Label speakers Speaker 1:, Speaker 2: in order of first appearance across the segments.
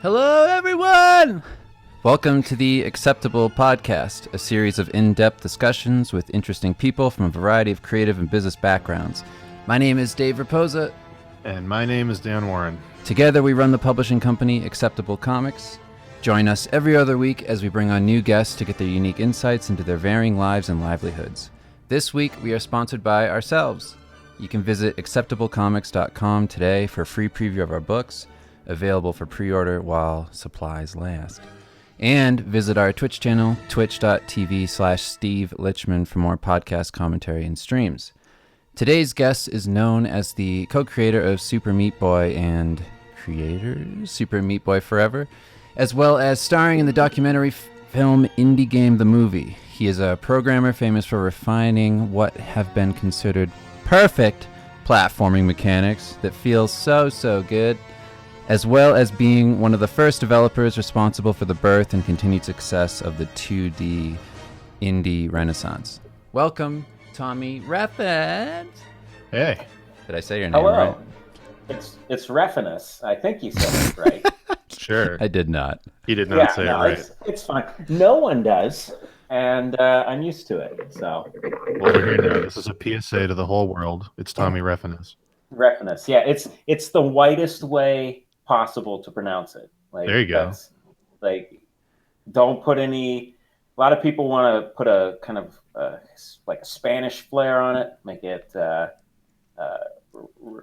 Speaker 1: Hello, everyone! Welcome to the Acceptable Podcast, a series of in-depth discussions with interesting people from a variety of creative and business backgrounds. My name is Dave Raposa.
Speaker 2: And my name is Dan Warren.
Speaker 1: Together we run the publishing company Acceptable Comics. Join us every other week as we bring on new guests to get their unique insights into their varying lives and livelihoods. This week we are sponsored by ourselves. You can visit acceptablecomics.com today for a free preview of our books, available for pre-order while supplies last. And visit our Twitch channel, twitch.tv/Steve Lichman, for more podcast commentary and streams. Today's guest is known as the co-creator of Super Meat Boy and creator Super Meat Boy Forever, as well as starring in the documentary film Indie Game the Movie. He is a programmer famous for refining what have been considered perfect platforming mechanics that feel so good, as well as being one of the first developers responsible for the birth and continued success of the 2D indie renaissance. Welcome, Tommy Refenes.
Speaker 2: Hey.
Speaker 1: Did I say your name
Speaker 3: Hello.
Speaker 1: right?
Speaker 3: It's Refenes. I think you said it right.
Speaker 2: Sure.
Speaker 1: I did not.
Speaker 2: He did not say it right.
Speaker 3: It's fine. No one does, and I'm used to it. So.
Speaker 2: Well, we're here now. This is a PSA to the whole world. It's Tommy Refenes.
Speaker 3: Refenes. Yeah, it's the whitest way possible to pronounce it. Like,
Speaker 2: there you go.
Speaker 3: Like, don't put any. A lot of people want to put a kind of like a Spanish flair on it, make it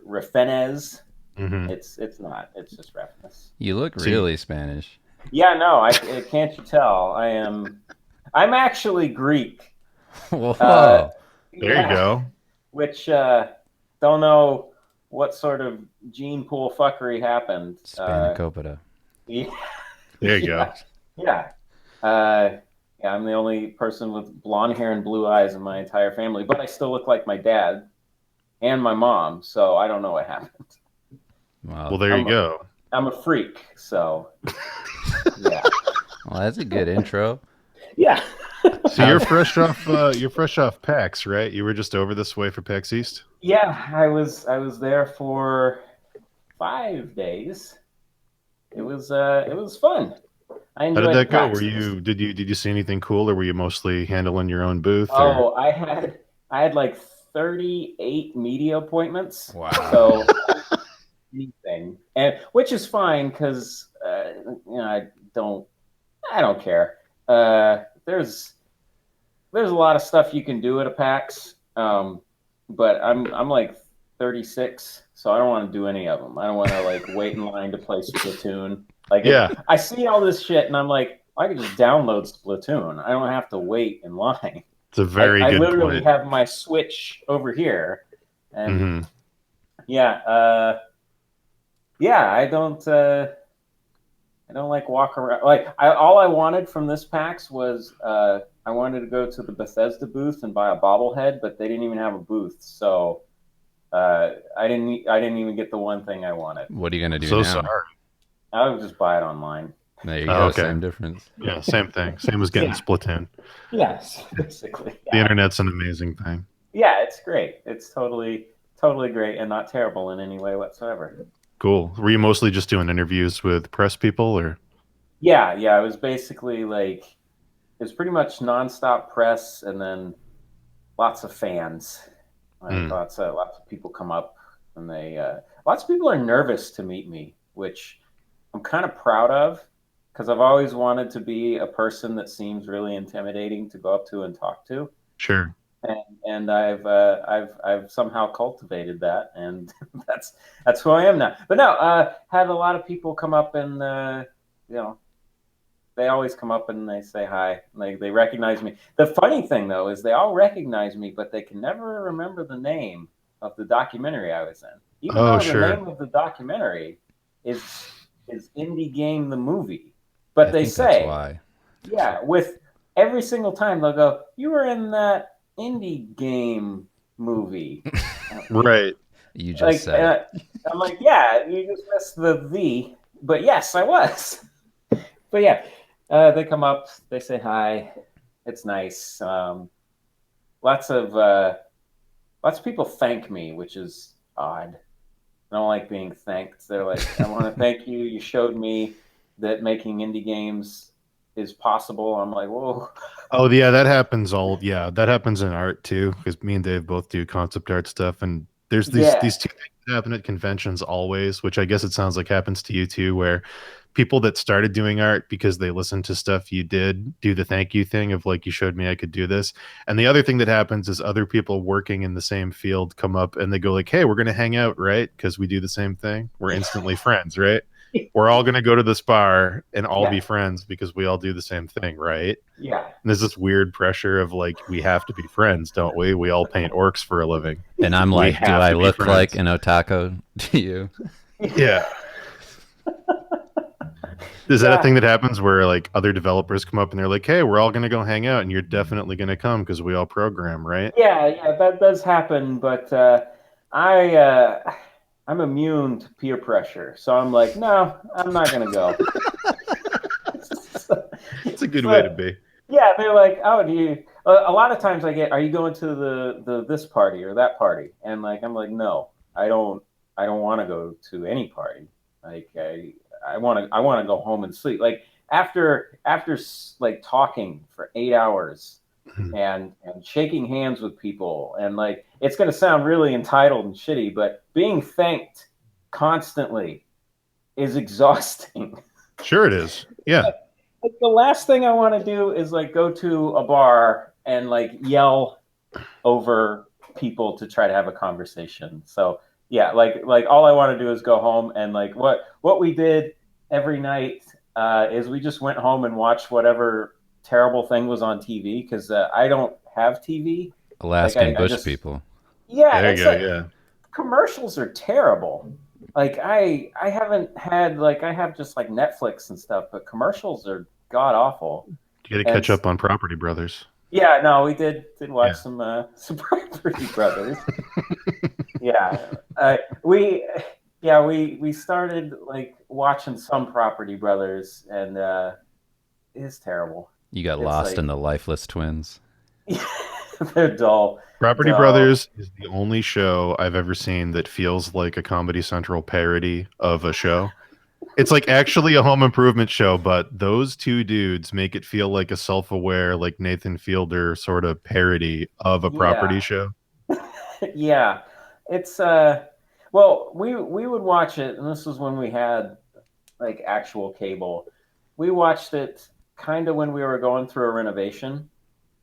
Speaker 3: Refenes.
Speaker 2: Mm-hmm.
Speaker 3: It's not. It's just Refenes.
Speaker 1: You look really Spanish.
Speaker 3: Yeah, no, can't you tell? I'm actually Greek.
Speaker 1: Whoa.
Speaker 2: There you go.
Speaker 3: Which don't know what sort of gene pool fuckery happened.
Speaker 1: Spanakopita.
Speaker 3: Yeah.
Speaker 2: There you go.
Speaker 3: Yeah. Yeah, I'm the only person with blonde hair and blue eyes in my entire family, but I still look like my dad and my mom, so I don't know what happened.
Speaker 1: Well,
Speaker 2: there you go.
Speaker 3: I'm a freak, so yeah.
Speaker 1: Well, that's a good intro.
Speaker 3: Yeah.
Speaker 2: So you're fresh off PAX, right? You were just over this way for PAX East?
Speaker 3: Yeah, I was there for 5 days. It was fun. I enjoyed.
Speaker 2: How did that go?
Speaker 3: PAX.
Speaker 2: Did you see anything cool, or were you mostly handling your own booth?
Speaker 3: Oh, I had like 38 media appointments.
Speaker 1: Wow.
Speaker 3: So anything, and which is fine because I don't care. There's a lot of stuff you can do at a PAX, but I'm like 36, so I don't want to do any of them. I don't want to like wait in line to play Splatoon. Like,
Speaker 2: yeah,
Speaker 3: I see all this shit, and I'm like, I can just download Splatoon. I don't have to wait in line.
Speaker 2: it's a very good point.
Speaker 3: I literally have my Switch over here, and yeah, I don't like walk around. Like, all I wanted from this PAX was I wanted to go to the Bethesda booth and buy a bobblehead, but they didn't even have a booth, so I didn't even get the one thing I wanted.
Speaker 1: What are you gonna do
Speaker 2: so
Speaker 1: now?
Speaker 2: Sorry.
Speaker 3: I would just buy it online.
Speaker 1: There you go. Okay. Same difference.
Speaker 2: Yeah, same thing. Same as getting Splatoon.
Speaker 3: Yes, basically. Yeah.
Speaker 2: The internet's an amazing thing.
Speaker 3: Yeah, it's great. It's totally great and not terrible in any way whatsoever.
Speaker 2: Cool. Were you mostly just doing interviews with press people, or?
Speaker 3: Yeah. It was basically like, it was pretty much nonstop press and then lots of fans. Lots of people come up and lots of people are nervous to meet me, which I'm kind of proud of because I've always wanted to be a person that seems really intimidating to go up to and talk to.
Speaker 2: Sure.
Speaker 3: And I've somehow cultivated that, and that's who I am now. But no, had a lot of people come up and they always come up and they say hi. They recognize me. The funny thing though is they all recognize me, but they can never remember the name of the documentary I was in. Even though the name of the documentary is Indie Game the Movie, but they say
Speaker 1: that's why.
Speaker 3: Yeah, with every single time they'll go, "You were in that Indie Game movie."
Speaker 2: Right.
Speaker 1: You just said it.
Speaker 3: I'm like, yeah, you just missed the V, but yes, I was. But yeah, they come up, they say hi. It's nice. Lots of people thank me, which is odd. I don't like being thanked. They're like, I want to thank you. You showed me that making indie games is possible. I'm like, whoa.
Speaker 2: Oh yeah, that happens that happens in art too, because me and Dave both do concept art stuff, and there's
Speaker 3: Yeah,
Speaker 2: these two things that happen at conventions always, which I guess it sounds like happens to you too, where people that started doing art because they listened to stuff you did do the thank you thing of like, you showed me I could do this. And the other thing that happens is other people working in the same field come up and they go like, hey, we're gonna hang out, right? Because we do the same thing. We're instantly friends, right? We're all gonna go to this bar and all
Speaker 3: yeah,
Speaker 2: be friends because we all do the same thing, right?
Speaker 3: yeah,
Speaker 2: And there's this weird pressure of like, we have to be friends, don't we? We all paint orcs for a living.
Speaker 1: And I'm
Speaker 2: We
Speaker 1: like, do
Speaker 2: have
Speaker 1: I
Speaker 2: to be
Speaker 1: look like
Speaker 2: friends.
Speaker 1: an otaku to you?
Speaker 2: Yeah. Is that a
Speaker 3: yeah,
Speaker 2: thing that happens where like other developers come up and they're like, hey, we're all going to go hang out and you're definitely going to come because we all program, right?
Speaker 3: yeah. That does happen, but I I'm immune to peer pressure, so I'm like, no, I'm not gonna go. so,
Speaker 2: It's a good way to
Speaker 3: so,
Speaker 2: be.
Speaker 3: yeah, they're like, oh, do you? A lot of times I get, are you going to the this party or that party? And like, I'm like, no, I don't want to go to any party. Like, I want to go home and sleep. Like after like talking for 8 hours and shaking hands with people, and like, it's going to sound really entitled and shitty, but being thanked constantly is exhausting.
Speaker 2: Sure it is. Yeah.
Speaker 3: Like, the last thing I want to do is like go to a bar and like yell over people to try to have a conversation. So yeah, like all I want to do is go home, and like what we did every night is we just went home and watched whatever terrible thing was on TV, because I don't have TV. Like
Speaker 1: Alaskan
Speaker 3: I
Speaker 1: bush
Speaker 3: just,
Speaker 1: people.
Speaker 3: yeah,
Speaker 2: There you
Speaker 3: it's
Speaker 2: go.
Speaker 3: like
Speaker 2: Yeah.
Speaker 3: commercials are terrible. Like I haven't had, like, I have just like Netflix and stuff, but commercials are god awful.
Speaker 2: You got to
Speaker 3: And
Speaker 2: catch up on Property Brothers.
Speaker 3: yeah, no, we did watch
Speaker 2: Yeah.
Speaker 3: some Property Brothers. Yeah, we yeah we started like watching some Property Brothers, and it's terrible.
Speaker 1: You got
Speaker 3: It's
Speaker 1: lost in
Speaker 3: like
Speaker 1: the lifeless twins.
Speaker 3: they're dull,
Speaker 2: Property
Speaker 3: dull.
Speaker 2: Brothers is the only show I've ever seen that feels like a Comedy Central parody of a show. It's like actually a home improvement show, but those two dudes make it feel like a self-aware, like Nathan Fielder sort of parody of a property
Speaker 3: Yeah,
Speaker 2: show.
Speaker 3: yeah. It's well, we would watch it, and this was when we had like actual cable. We watched it kind of when we were going through a renovation,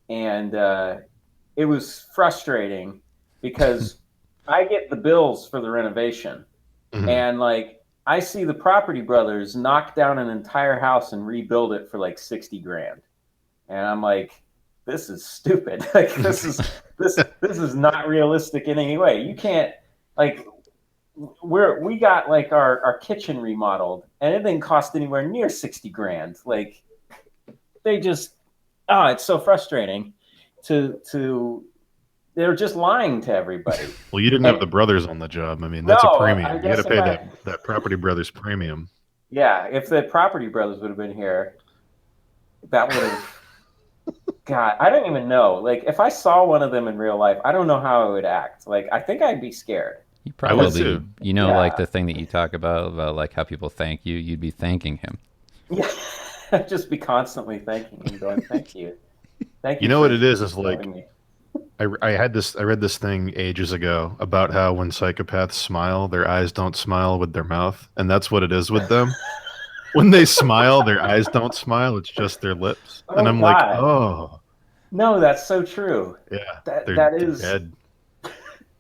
Speaker 3: and it was frustrating because I get the bills for the renovation,
Speaker 2: Mhm.
Speaker 3: and like I see the Property Brothers knock down an entire house and rebuild it for like 60 grand, and I'm like, this is stupid. Like this is not realistic in any way. You can't, like, we got like our kitchen remodeled, and it didn't cost anywhere near 60 grand. Like, they just, oh, it's so frustrating to they're just lying to everybody.
Speaker 2: Well, you didn't have
Speaker 3: And
Speaker 2: the brothers on the job. I mean, that's a
Speaker 3: no, I
Speaker 2: premium. You got to
Speaker 3: guess if
Speaker 2: pay
Speaker 3: I,
Speaker 2: that Property Brothers premium.
Speaker 3: yeah, if the Property Brothers would have been here, that would have, God, I don't even know. Like, if I saw one of them in real life, I don't know how I would act. Like, I think I'd be scared.
Speaker 1: You
Speaker 2: I would
Speaker 3: Because,
Speaker 1: probably,
Speaker 2: too.
Speaker 1: like
Speaker 3: yeah,
Speaker 1: the thing that you talk about like how people thank you, you'd be thanking him.
Speaker 3: yeah, I'd just be constantly thanking and going, thank
Speaker 2: You
Speaker 3: you
Speaker 2: know what
Speaker 3: for
Speaker 2: it is
Speaker 3: loving
Speaker 2: like
Speaker 3: me.
Speaker 2: I read this thing ages ago about how when psychopaths smile, their eyes don't smile with their mouth, and that's what it is with them. When they smile, their eyes don't smile, it's just their lips. And
Speaker 3: Oh
Speaker 2: I'm like,
Speaker 3: God,
Speaker 2: "Oh,
Speaker 3: no, that's so true.
Speaker 2: yeah,
Speaker 3: That
Speaker 2: they're
Speaker 3: that is
Speaker 2: dead,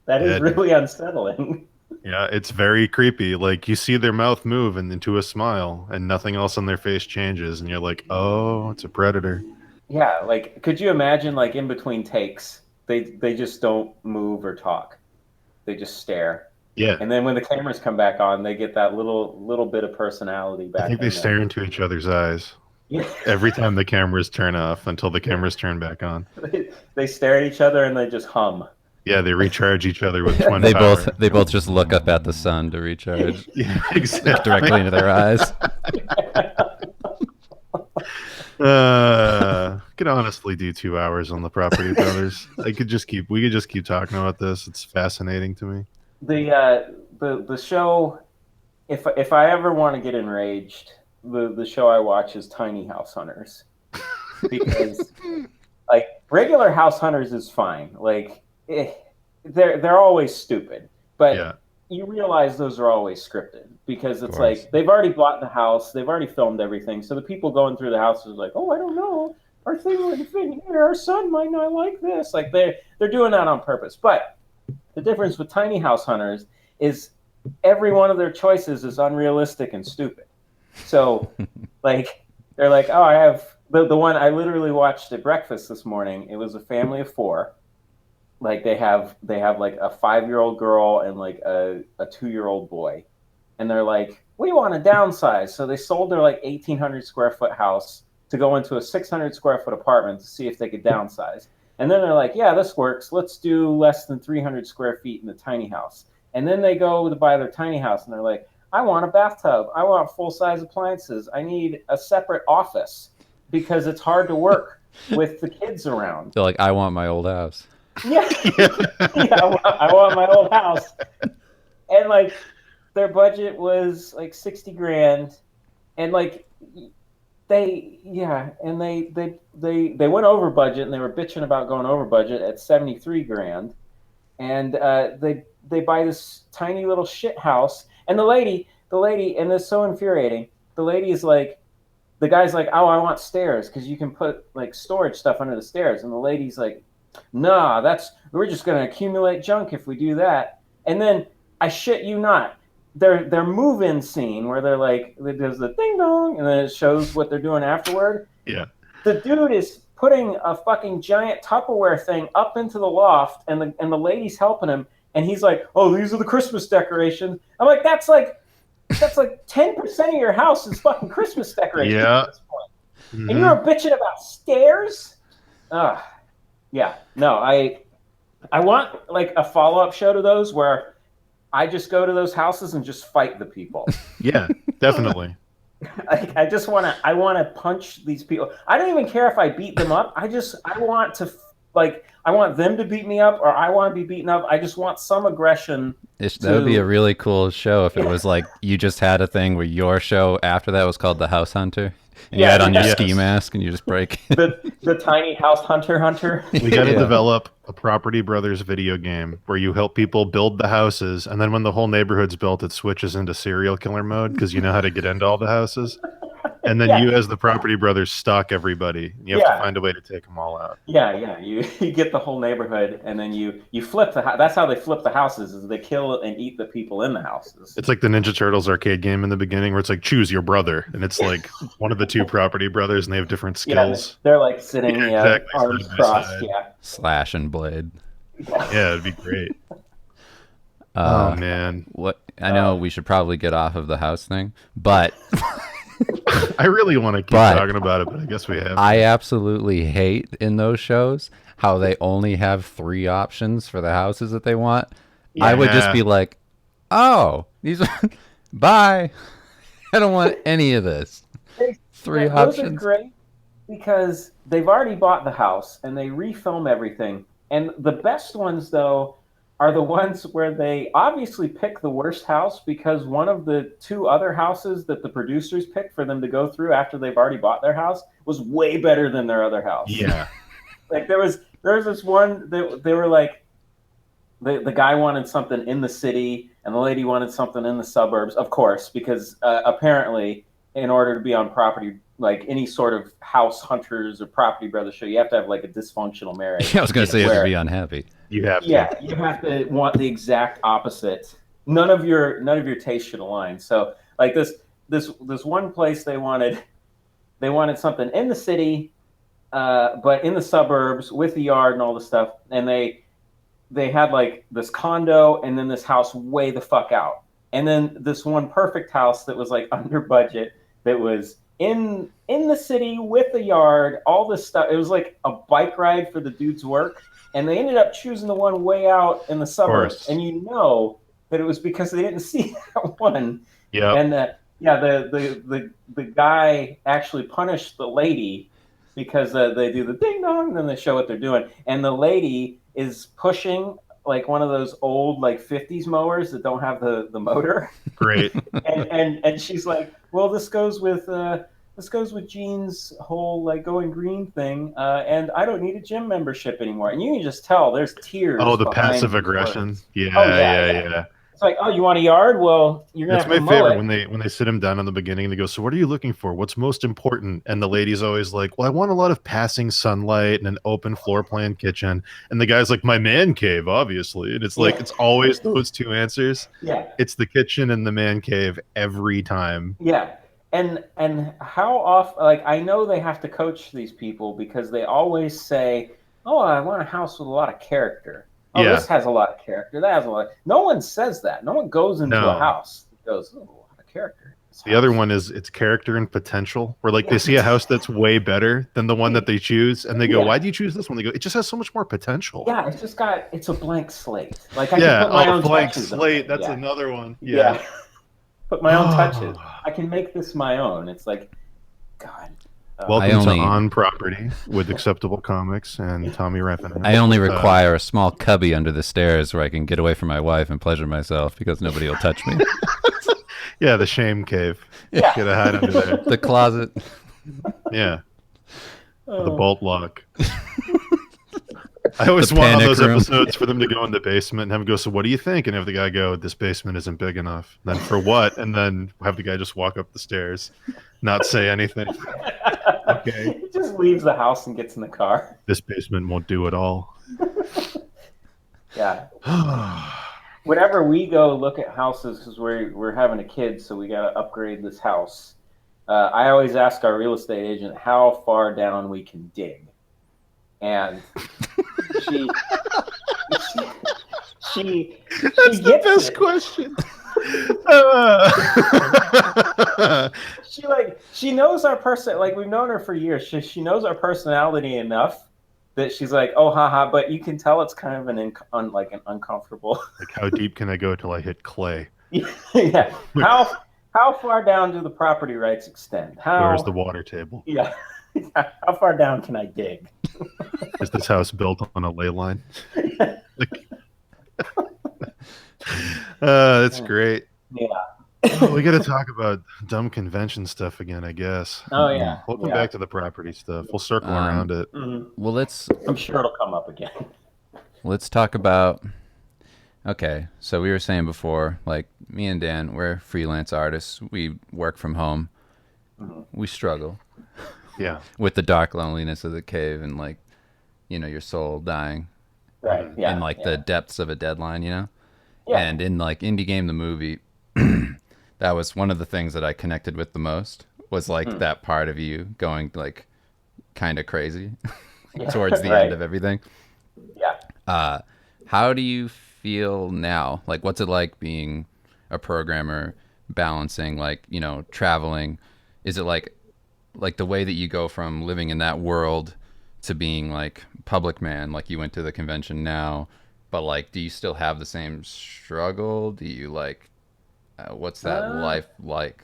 Speaker 3: that is
Speaker 2: dead."
Speaker 3: really unsettling.
Speaker 2: Yeah, it's very creepy. Like you see their mouth move and into a smile and nothing else on their face changes and you're like, "Oh, it's a predator."
Speaker 3: Yeah, like, could you imagine, like, in between takes, they just don't move or talk. They just stare.
Speaker 2: Yeah.
Speaker 3: And then when the cameras come back on, they get that little bit of personality
Speaker 2: I
Speaker 3: back
Speaker 2: think they
Speaker 3: in them.
Speaker 2: stare into each other's eyes
Speaker 3: Yeah.
Speaker 2: every time the cameras turn off until the cameras turn back on.
Speaker 3: They stare at each other and they just hum.
Speaker 2: Yeah, they recharge each other with twin
Speaker 1: They
Speaker 2: power.
Speaker 1: both just look up at the sun to recharge
Speaker 2: Yeah,
Speaker 1: directly
Speaker 2: exactly.
Speaker 1: into their eyes.
Speaker 2: Could honestly do 2 hours on the Property Brothers. We could just keep talking about this. It's fascinating to me.
Speaker 3: The show, if I ever want to get enraged, the show I watch is Tiny House Hunters because like regular House Hunters is fine. Like they're always stupid,
Speaker 2: Yeah.
Speaker 3: but you realize those are always scripted because
Speaker 1: Of
Speaker 3: it's
Speaker 1: course.
Speaker 3: like they've already bought the house, they've already filmed everything. So the people going through the house is like, oh, I don't know, our thing wouldn't fit here. Our son might not like this. Like they're doing that on purpose. But the difference with Tiny House Hunters is every one of their choices is unrealistic and stupid. So, like, they're like, oh, I have the one I literally watched at breakfast this morning. It was a family of four. Like they have like a 5-year-old girl and like a 2-year-old boy, and they're like, we want to downsize. So they sold their like 1,800 square foot house to go into a 600 square foot apartment to see if they could downsize. And then they're like, yeah, this works. Let's do less than 300 square feet in the tiny house. And then they go to buy their tiny house and they're like, I want a bathtub. I want full size appliances. I need a separate office because it's hard to work with the kids around.
Speaker 1: They're like, I want my old house.
Speaker 3: Yeah, yeah, I want my old house. And like their budget was like 60 grand. And like they went over budget and they were bitching about going over budget at 73 grand. And they buy this tiny little shit house. And the lady, and it's so infuriating. The lady is like, the guy's like, oh, I want stairs because you can put like storage stuff under the stairs. And the lady's like, nah, we're just gonna accumulate junk if we do that. And then I shit you not, their move-in scene where they're like, there's the ding dong, and then it shows what they're doing afterward.
Speaker 2: Yeah.
Speaker 3: The dude is putting a fucking giant Tupperware thing up into the loft, and the lady's helping him, and he's like, "Oh, these are the Christmas decorations." I'm like, that's like 10% of your house is fucking Christmas decorations
Speaker 2: Yeah.
Speaker 3: at this point,
Speaker 2: Mhm.
Speaker 3: and you're bitching about stairs. Yeah, no, I want like a follow-up show to those where I just go to those houses and just fight the people.
Speaker 2: Yeah, definitely.
Speaker 3: I want to punch these people. I don't even care if I beat them up. I want to I want them to beat me up or I want to be beaten up. I just want some aggression.
Speaker 1: That would be a really cool show if it was like you just had a thing where your show after that was called The House Hunter. And you had on your ski mask and you just break.
Speaker 3: the tiny house hunter.
Speaker 2: We got to develop a Property Brothers video game where you help people build the houses, and then when the whole neighborhood's built, it switches into serial killer mode because you know how to get into all the houses. And then you, as the Property Brothers, stalk everybody. You have to find a way to take them all out.
Speaker 3: Yeah. You get the whole neighborhood, and then you flip the house. That's how they flip the houses. Is they kill and eat the people in the houses.
Speaker 2: It's like the Ninja Turtles arcade game in the beginning, where it's like choose your brother, and it's like one of the two Property Brothers, and they have different skills.
Speaker 3: Yeah, they're like sitting, arms crossed.
Speaker 2: Side.
Speaker 3: Yeah,
Speaker 1: Slash and blade.
Speaker 2: Yeah, it'd be great. Oh man,
Speaker 1: what I know we should probably get off of the house thing, but.
Speaker 2: I really want to keep talking about it, but I guess we have.
Speaker 1: I absolutely hate in those shows how they only have 3 options for the houses that they want. Yeah. I would just be like, "Oh, these are bye. I don't want any of this." 3 options.
Speaker 3: Those are great because they've already bought the house and they refilm everything. And the best ones though are the ones where they obviously pick the worst house because one of the 2 other houses that the producers picked for them to go through after they've already bought their house was way better than their other house.
Speaker 2: Yeah.
Speaker 3: Like there was this one that they were like, the guy wanted something in the city and the lady wanted something in the suburbs, of course, because apparently in order to be on property, like any sort of house hunters or Property Brothers show, you have to have like a dysfunctional marriage.
Speaker 1: I was going to say you have to be unhappy.
Speaker 2: You have to.
Speaker 3: Yeah, you have to want the exact opposite. None of your tastes should align. So like this one place they wanted something in the city, but in the suburbs with the yard and all the stuff, and they had like this condo and then this house way the fuck out, and then this one perfect house that was like under budget that was in the city with the yard, all this stuff. It was like a bike ride for the dude's work. And they ended up choosing the one way out in the suburbs, and you know that it was because they didn't see that one.
Speaker 2: Yeah.
Speaker 3: And the guy actually punished the lady because they do the ding dong, and then they show what they're doing, and the lady is pushing like one of those old like 50s mowers that don't have the motor.
Speaker 2: Great.
Speaker 3: And she's like, well, this goes with Jean's whole like going green thing, and I don't need a gym membership anymore. And you can just tell there's
Speaker 2: Oh,
Speaker 3: tears
Speaker 2: the
Speaker 3: behind
Speaker 2: passive
Speaker 3: these
Speaker 2: aggression.
Speaker 3: words. Oh
Speaker 2: Yeah,
Speaker 3: yeah,
Speaker 2: yeah,
Speaker 3: yeah.
Speaker 2: yeah.
Speaker 3: It's like, oh, you want a yard? Well, you're gonna
Speaker 2: That's
Speaker 3: have to
Speaker 2: my
Speaker 3: mow
Speaker 2: favorite
Speaker 3: it.
Speaker 2: when they sit him down in the beginning. They go, "So what are you looking for? What's most important?" And the lady's always like, "Well, I want a lot of passing sunlight and an open floor plan kitchen." And the guy's like, "My man cave, obviously." And it's
Speaker 3: Yeah,
Speaker 2: like it's always those two answers.
Speaker 3: yeah,
Speaker 2: It's the kitchen and the man cave every time.
Speaker 3: yeah. And how often? Like, I know they have to coach these people because they always say, "Oh, I want a house with a lot of character." Oh, this
Speaker 2: Yeah.
Speaker 3: has a lot of character. That has a lot. No one says that. No one goes into a
Speaker 2: No.
Speaker 3: house that goes, "Oh, a lot of character in this
Speaker 2: The other
Speaker 3: house."
Speaker 2: one is it's character and potential, where like they
Speaker 3: Yeah,
Speaker 2: see a house that's way better than the one that they choose, and they go,
Speaker 3: yeah,
Speaker 2: "Why do you choose this one?" They go, "It just has so much more potential."
Speaker 3: yeah. It's a blank slate. Like I can
Speaker 2: Yeah.
Speaker 3: put my
Speaker 2: Oh,
Speaker 3: own
Speaker 2: blank
Speaker 3: touches on
Speaker 2: slate.
Speaker 3: it.
Speaker 2: That's
Speaker 3: Yeah,
Speaker 2: another one. Yeah.
Speaker 3: yeah. Put my own touches. I can make this my own. It's like, God.
Speaker 1: I
Speaker 2: Welcome to
Speaker 1: only
Speaker 2: On Property with Acceptable Comics and Tommy
Speaker 1: I
Speaker 2: Refenes.
Speaker 1: only require a small cubby under the stairs where I can get away from my wife and pleasure myself because nobody will touch me.
Speaker 2: Yeah, the shame cave.
Speaker 3: Yeah.
Speaker 2: Get a hide under there.
Speaker 1: The closet.
Speaker 2: Yeah, the
Speaker 3: Oh.
Speaker 2: bolt lock. I always
Speaker 1: The
Speaker 2: want on
Speaker 1: panic
Speaker 2: those
Speaker 1: room.
Speaker 2: episodes for them to go in the basement and have him go, "So what do you think?" And have the guy go, "This basement isn't big enough." Then for what? And then have the guy just walk up the stairs, not say anything. Okay.
Speaker 3: He just leaves the house and gets in the car.
Speaker 2: This basement won't do it all.
Speaker 3: Yeah. Whenever we go look at houses, because we're having a kid, so we got to upgrade this house. I always ask our real estate agent how far down we can dig, and she she
Speaker 2: That's
Speaker 3: she
Speaker 2: the
Speaker 3: gets
Speaker 2: best
Speaker 3: it.
Speaker 2: question.
Speaker 3: She knows our person, like we've known her for years. She knows our personality enough that she's like, oh haha, but you can tell it's kind of like an uncomfortable.
Speaker 2: Like, how deep can I go till I hit clay?
Speaker 3: Yeah. How far down do the property rights extend?
Speaker 2: Where's the water table?
Speaker 3: Yeah. How far down can I dig?
Speaker 2: Is this house built on a ley line? That's great.
Speaker 3: Yeah.
Speaker 2: Oh, we got to talk about dumb convention stuff again, I guess.
Speaker 3: Oh yeah.
Speaker 2: We'll come
Speaker 3: Yeah.
Speaker 2: back to the property stuff. We'll circle around it.
Speaker 3: Mhm.
Speaker 1: Well,
Speaker 3: I'm sure it'll come up again.
Speaker 1: let's talk about. Okay, so we were saying before, like me and Dan, we're freelance artists. We work from home.
Speaker 3: Mhm.
Speaker 1: We struggle
Speaker 2: Yeah.
Speaker 1: with the dark loneliness of the cave and like, your soul dying
Speaker 3: Right. Yeah.
Speaker 1: in like
Speaker 3: yeah.
Speaker 1: the depths of a deadline,
Speaker 3: Yeah.
Speaker 1: And in like Indie Game the movie, that was one of the things that I connected with the most was like that part of you going like kind of crazy
Speaker 3: Yeah,
Speaker 1: towards the
Speaker 3: right.
Speaker 1: end of everything.
Speaker 3: Yeah.
Speaker 1: How do you feel now? Like, what's it like being a programmer, balancing like, traveling? Is it like the way that you go from living in that world to being like public man, like you went to the convention now, but like, do you still have the same struggle? Do you like, what's that life like?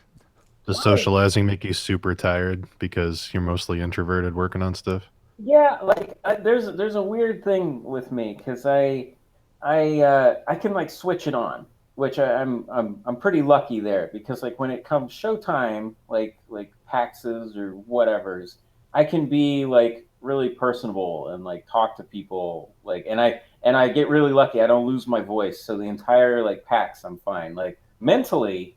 Speaker 2: Does socializing make you super tired because you're mostly introverted working on stuff?
Speaker 3: Yeah, like there's a weird thing with me because I can like switch it on, which I'm pretty lucky there because like when it comes showtime, like PAXs or whatever's, I can be like really personable and like talk to people like and I get really lucky. I don't lose my voice, so the entire like PAX I'm fine. Like mentally,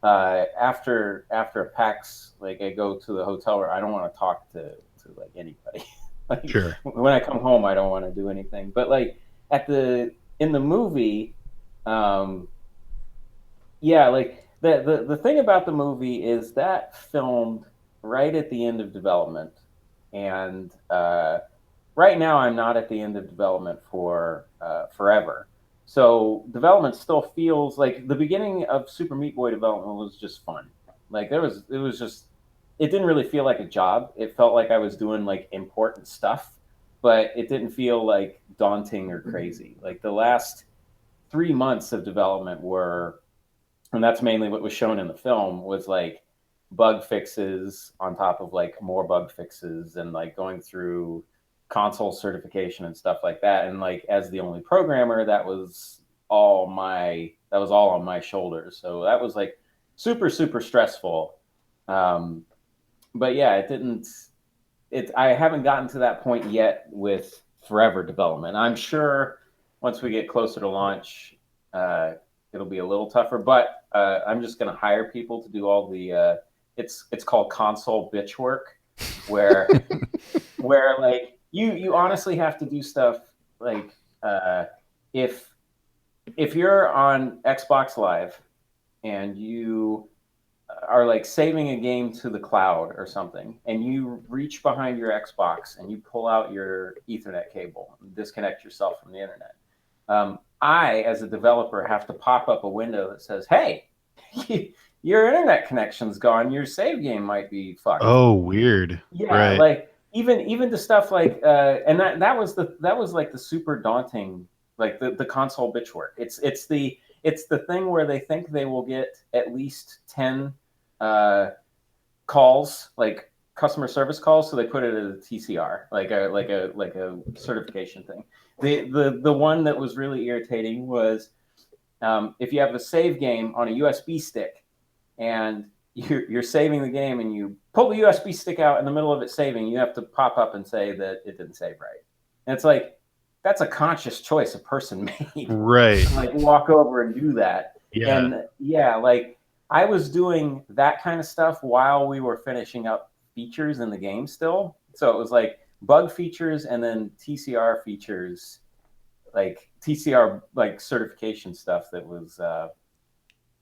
Speaker 3: after a PAX, like I go to the hotel where I don't want to talk to like anybody. Like
Speaker 2: Sure.
Speaker 3: when I come home, I don't want to do anything. But like in the movie, um, yeah, like the thing about the movie is that filmed right at the end of development, and right now I'm not at the end of development for forever. So development still feels like the beginning of Super Meat Boy development was just fun. Like it was just it didn't really feel like a job. It felt like I was doing like important stuff, but it didn't feel like daunting or crazy. Like the last 3 months of development were, and that's mainly what was shown in the film, was like bug fixes on top of like more bug fixes and like going through console certification and stuff like that. And like as the only programmer, that was all on my shoulders. So that was like super, super stressful. But yeah, I haven't gotten to that point yet with forever development. I'm sure once we get closer to launch, it'll be a little tougher, but I'm just going to hire people to do all the, it's called console bitch work, where like you honestly have to do stuff like if you're on Xbox Live and you are like saving a game to the cloud or something, and you reach behind your Xbox and you pull out your Ethernet cable and disconnect yourself from the internet. I, as a developer, have to pop up a window that says, "Hey, your internet connection's gone. Your save game might be fucked."
Speaker 2: Oh, weird.
Speaker 3: Yeah,
Speaker 2: Right.
Speaker 3: like even the stuff like, and that was like the super daunting, like the console bitch work. It's the thing where they think they will get at least 10 calls, like customer service calls, so they put it as a TCR, like a certification thing. The one that was really irritating was if you have a save game on a USB stick and you're saving the game and you pull the USB stick out in the middle of it saving, you have to pop up and say that it didn't save right. And it's like, that's a conscious choice a person made.
Speaker 2: Right.
Speaker 3: To, like, walk over and do that.
Speaker 2: Yeah.
Speaker 3: And yeah, like I was doing that kind of stuff while we were finishing up features in the game still. So it was like bug features and then TCR features, like TCR like certification stuff that was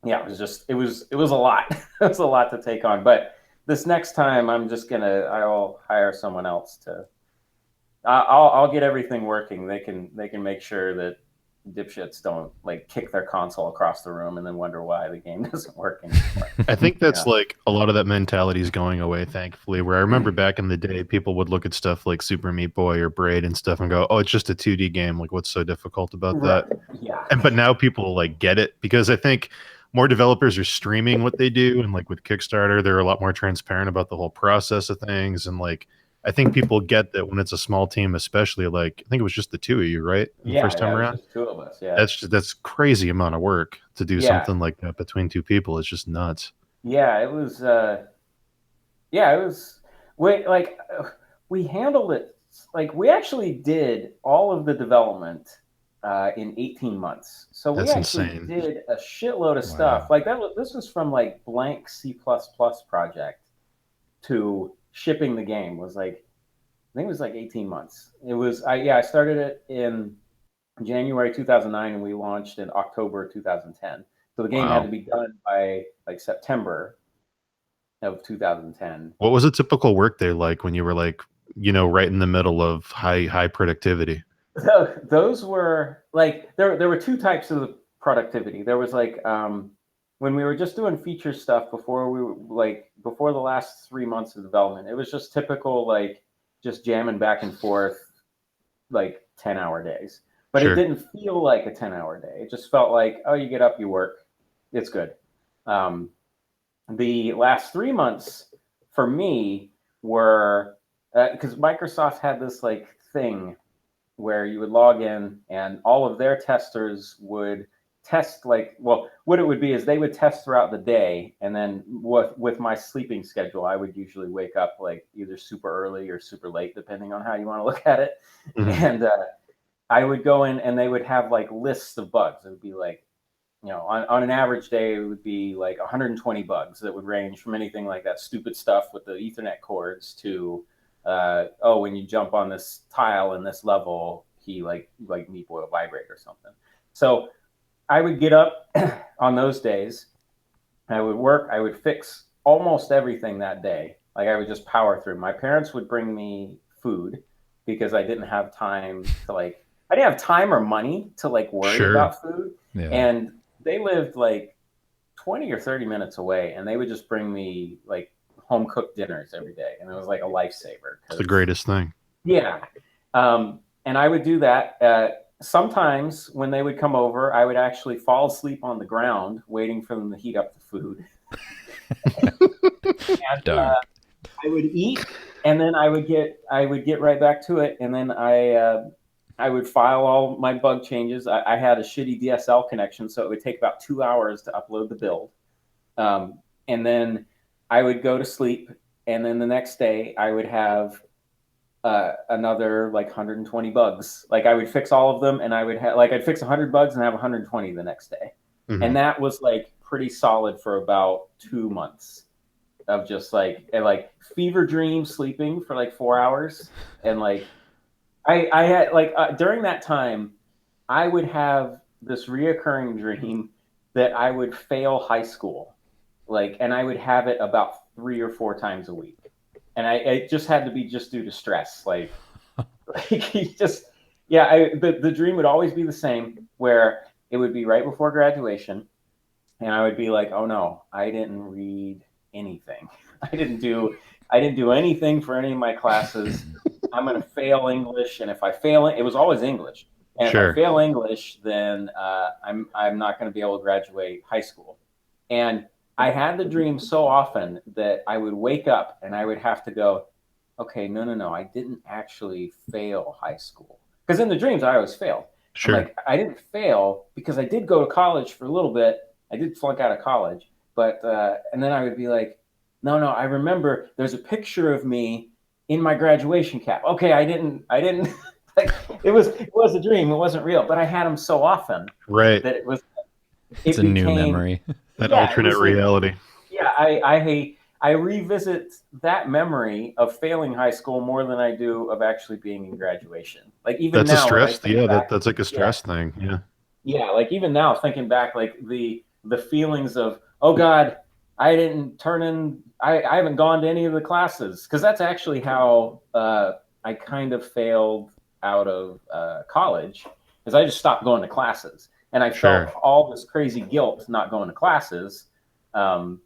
Speaker 3: yeah, it was a lot. It was a lot to take on. But this next time I'll hire someone else to I'll get everything working. They can make sure that dipshits don't like kick their console across the room and then wonder why the game doesn't work anymore.
Speaker 2: I think that's like a lot of that mentality is going away, thankfully. Where I remember back in the day, people would look at stuff like Super Meat Boy or Braid and stuff and go, "Oh, it's just a 2D game. Like, what's so difficult about that?"
Speaker 3: Yeah.
Speaker 2: But now people like get it, because I think more developers are streaming what they do, and like with Kickstarter, they're a lot more transparent about the whole process of things. And like, I think people get that when it's a small team, especially, like I think it was just the two of you, right? The first time around,
Speaker 3: just two of us. Yeah.
Speaker 2: that's crazy amount of work to do something like that between two people. It's just nuts.
Speaker 3: Yeah, it was. It was. We handled it. Like we actually did all of the development in 18 months. So we
Speaker 2: That's
Speaker 3: actually
Speaker 2: insane.
Speaker 3: did a shitload of stuff. Like this was from like blank C++ project to shipping the game was like, I think it was like 18 months. It was, I started it in January 2009 and we launched in October 2010. So the game had to be done by like September of 2010.
Speaker 2: What was a typical work day like when you were like, right in the middle of high productivity?
Speaker 3: So those were like, there were two types of productivity. There was like, when we were just doing feature stuff before the last 3 months of development, it was just typical, like just jamming back and forth, like 10-hour days. But
Speaker 2: Sure.
Speaker 3: It didn't feel like a 10-hour day. It just felt like, oh, you get up, you work, it's good. The last 3 months for me were, because Microsoft had this like thing where you would log in and all of their testers would test, like, well, what it would be is they would test throughout the day, and then with my sleeping schedule, I would usually wake up like either super early or super late, depending on how you want to look at it. Mm-hmm. And I would go in and they would have like lists of bugs. It would be like, on an average day, it would be like 120 bugs that would range from anything like that stupid stuff with the Ethernet cords to, when you jump on this tile in this level, he like Meat Boy will vibrate or something. So I would get up on those days, I would work, I would fix almost everything that day. Like I would just power through. My parents would bring me food because I didn't have time to I didn't have time or money to worry about food. Yeah. And they lived like 20 or 30 minutes away, and they would just bring me like home cooked dinners every day. And it was like a lifesaver.
Speaker 2: It's the greatest thing.
Speaker 3: Yeah. And I would do that. Sometimes when they would come over, I would actually fall asleep on the ground waiting for them to heat up the food. And, I would eat, And then I would get right back to it, and then I would file all my bug changes. I had a shitty DSL connection, so it would take about 2 hours to upload the build. And then I would go to sleep, and then the next day I would have another like 120 bugs. Like I would fix all of them, and I would have like I'd fix 100 bugs and have 120 the next day, and that was like pretty solid for about 2 months of just like fever dream sleeping for like 4 hours, and like I had like during that time I would have this reoccurring dream that I would fail high school, like, and I would have it about 3 or 4 times a week, and it just had to be just due to stress, like he just yeah. The dream would always be the same, where it would be right before graduation, and I would be like, oh no, I didn't read anything. I didn't do anything for any of my classes. I'm going to fail English, and if I fail it, it was always English. And if I
Speaker 2: Sure.
Speaker 3: fail English, then I'm not going to be able to graduate high school. And I had the dream so often that I would wake up and I would have to go, okay, no, I didn't actually fail high school, because in the dreams I always failed. I'm
Speaker 2: Sure.
Speaker 3: like, I didn't fail because I did go to college for a little bit. I did flunk out of college, but and then I would be like, no, I remember there's a picture of me in my graduation cap. Okay, I didn't like it was a dream. It wasn't real, but I had them so often
Speaker 2: Right.
Speaker 3: that
Speaker 1: It's
Speaker 3: it
Speaker 1: a new
Speaker 3: became
Speaker 1: memory.
Speaker 2: That
Speaker 3: yeah, it
Speaker 2: alternate
Speaker 3: was like
Speaker 2: reality.
Speaker 3: yeah, I revisit that memory of failing high school more than I do of actually being in graduation. Like even
Speaker 2: That's a
Speaker 3: now when I
Speaker 2: stress.
Speaker 3: think
Speaker 2: Yeah,
Speaker 3: back,
Speaker 2: that's like a
Speaker 3: yeah,
Speaker 2: stress thing. Yeah.
Speaker 3: yeah, like even now thinking back, like the feelings of oh God, I didn't turn in, I haven't gone to any of the classes, because that's actually how I kind of failed out of college, because I just stopped going to classes, and I felt
Speaker 2: Sure.
Speaker 3: all this crazy guilt not going to classes, um,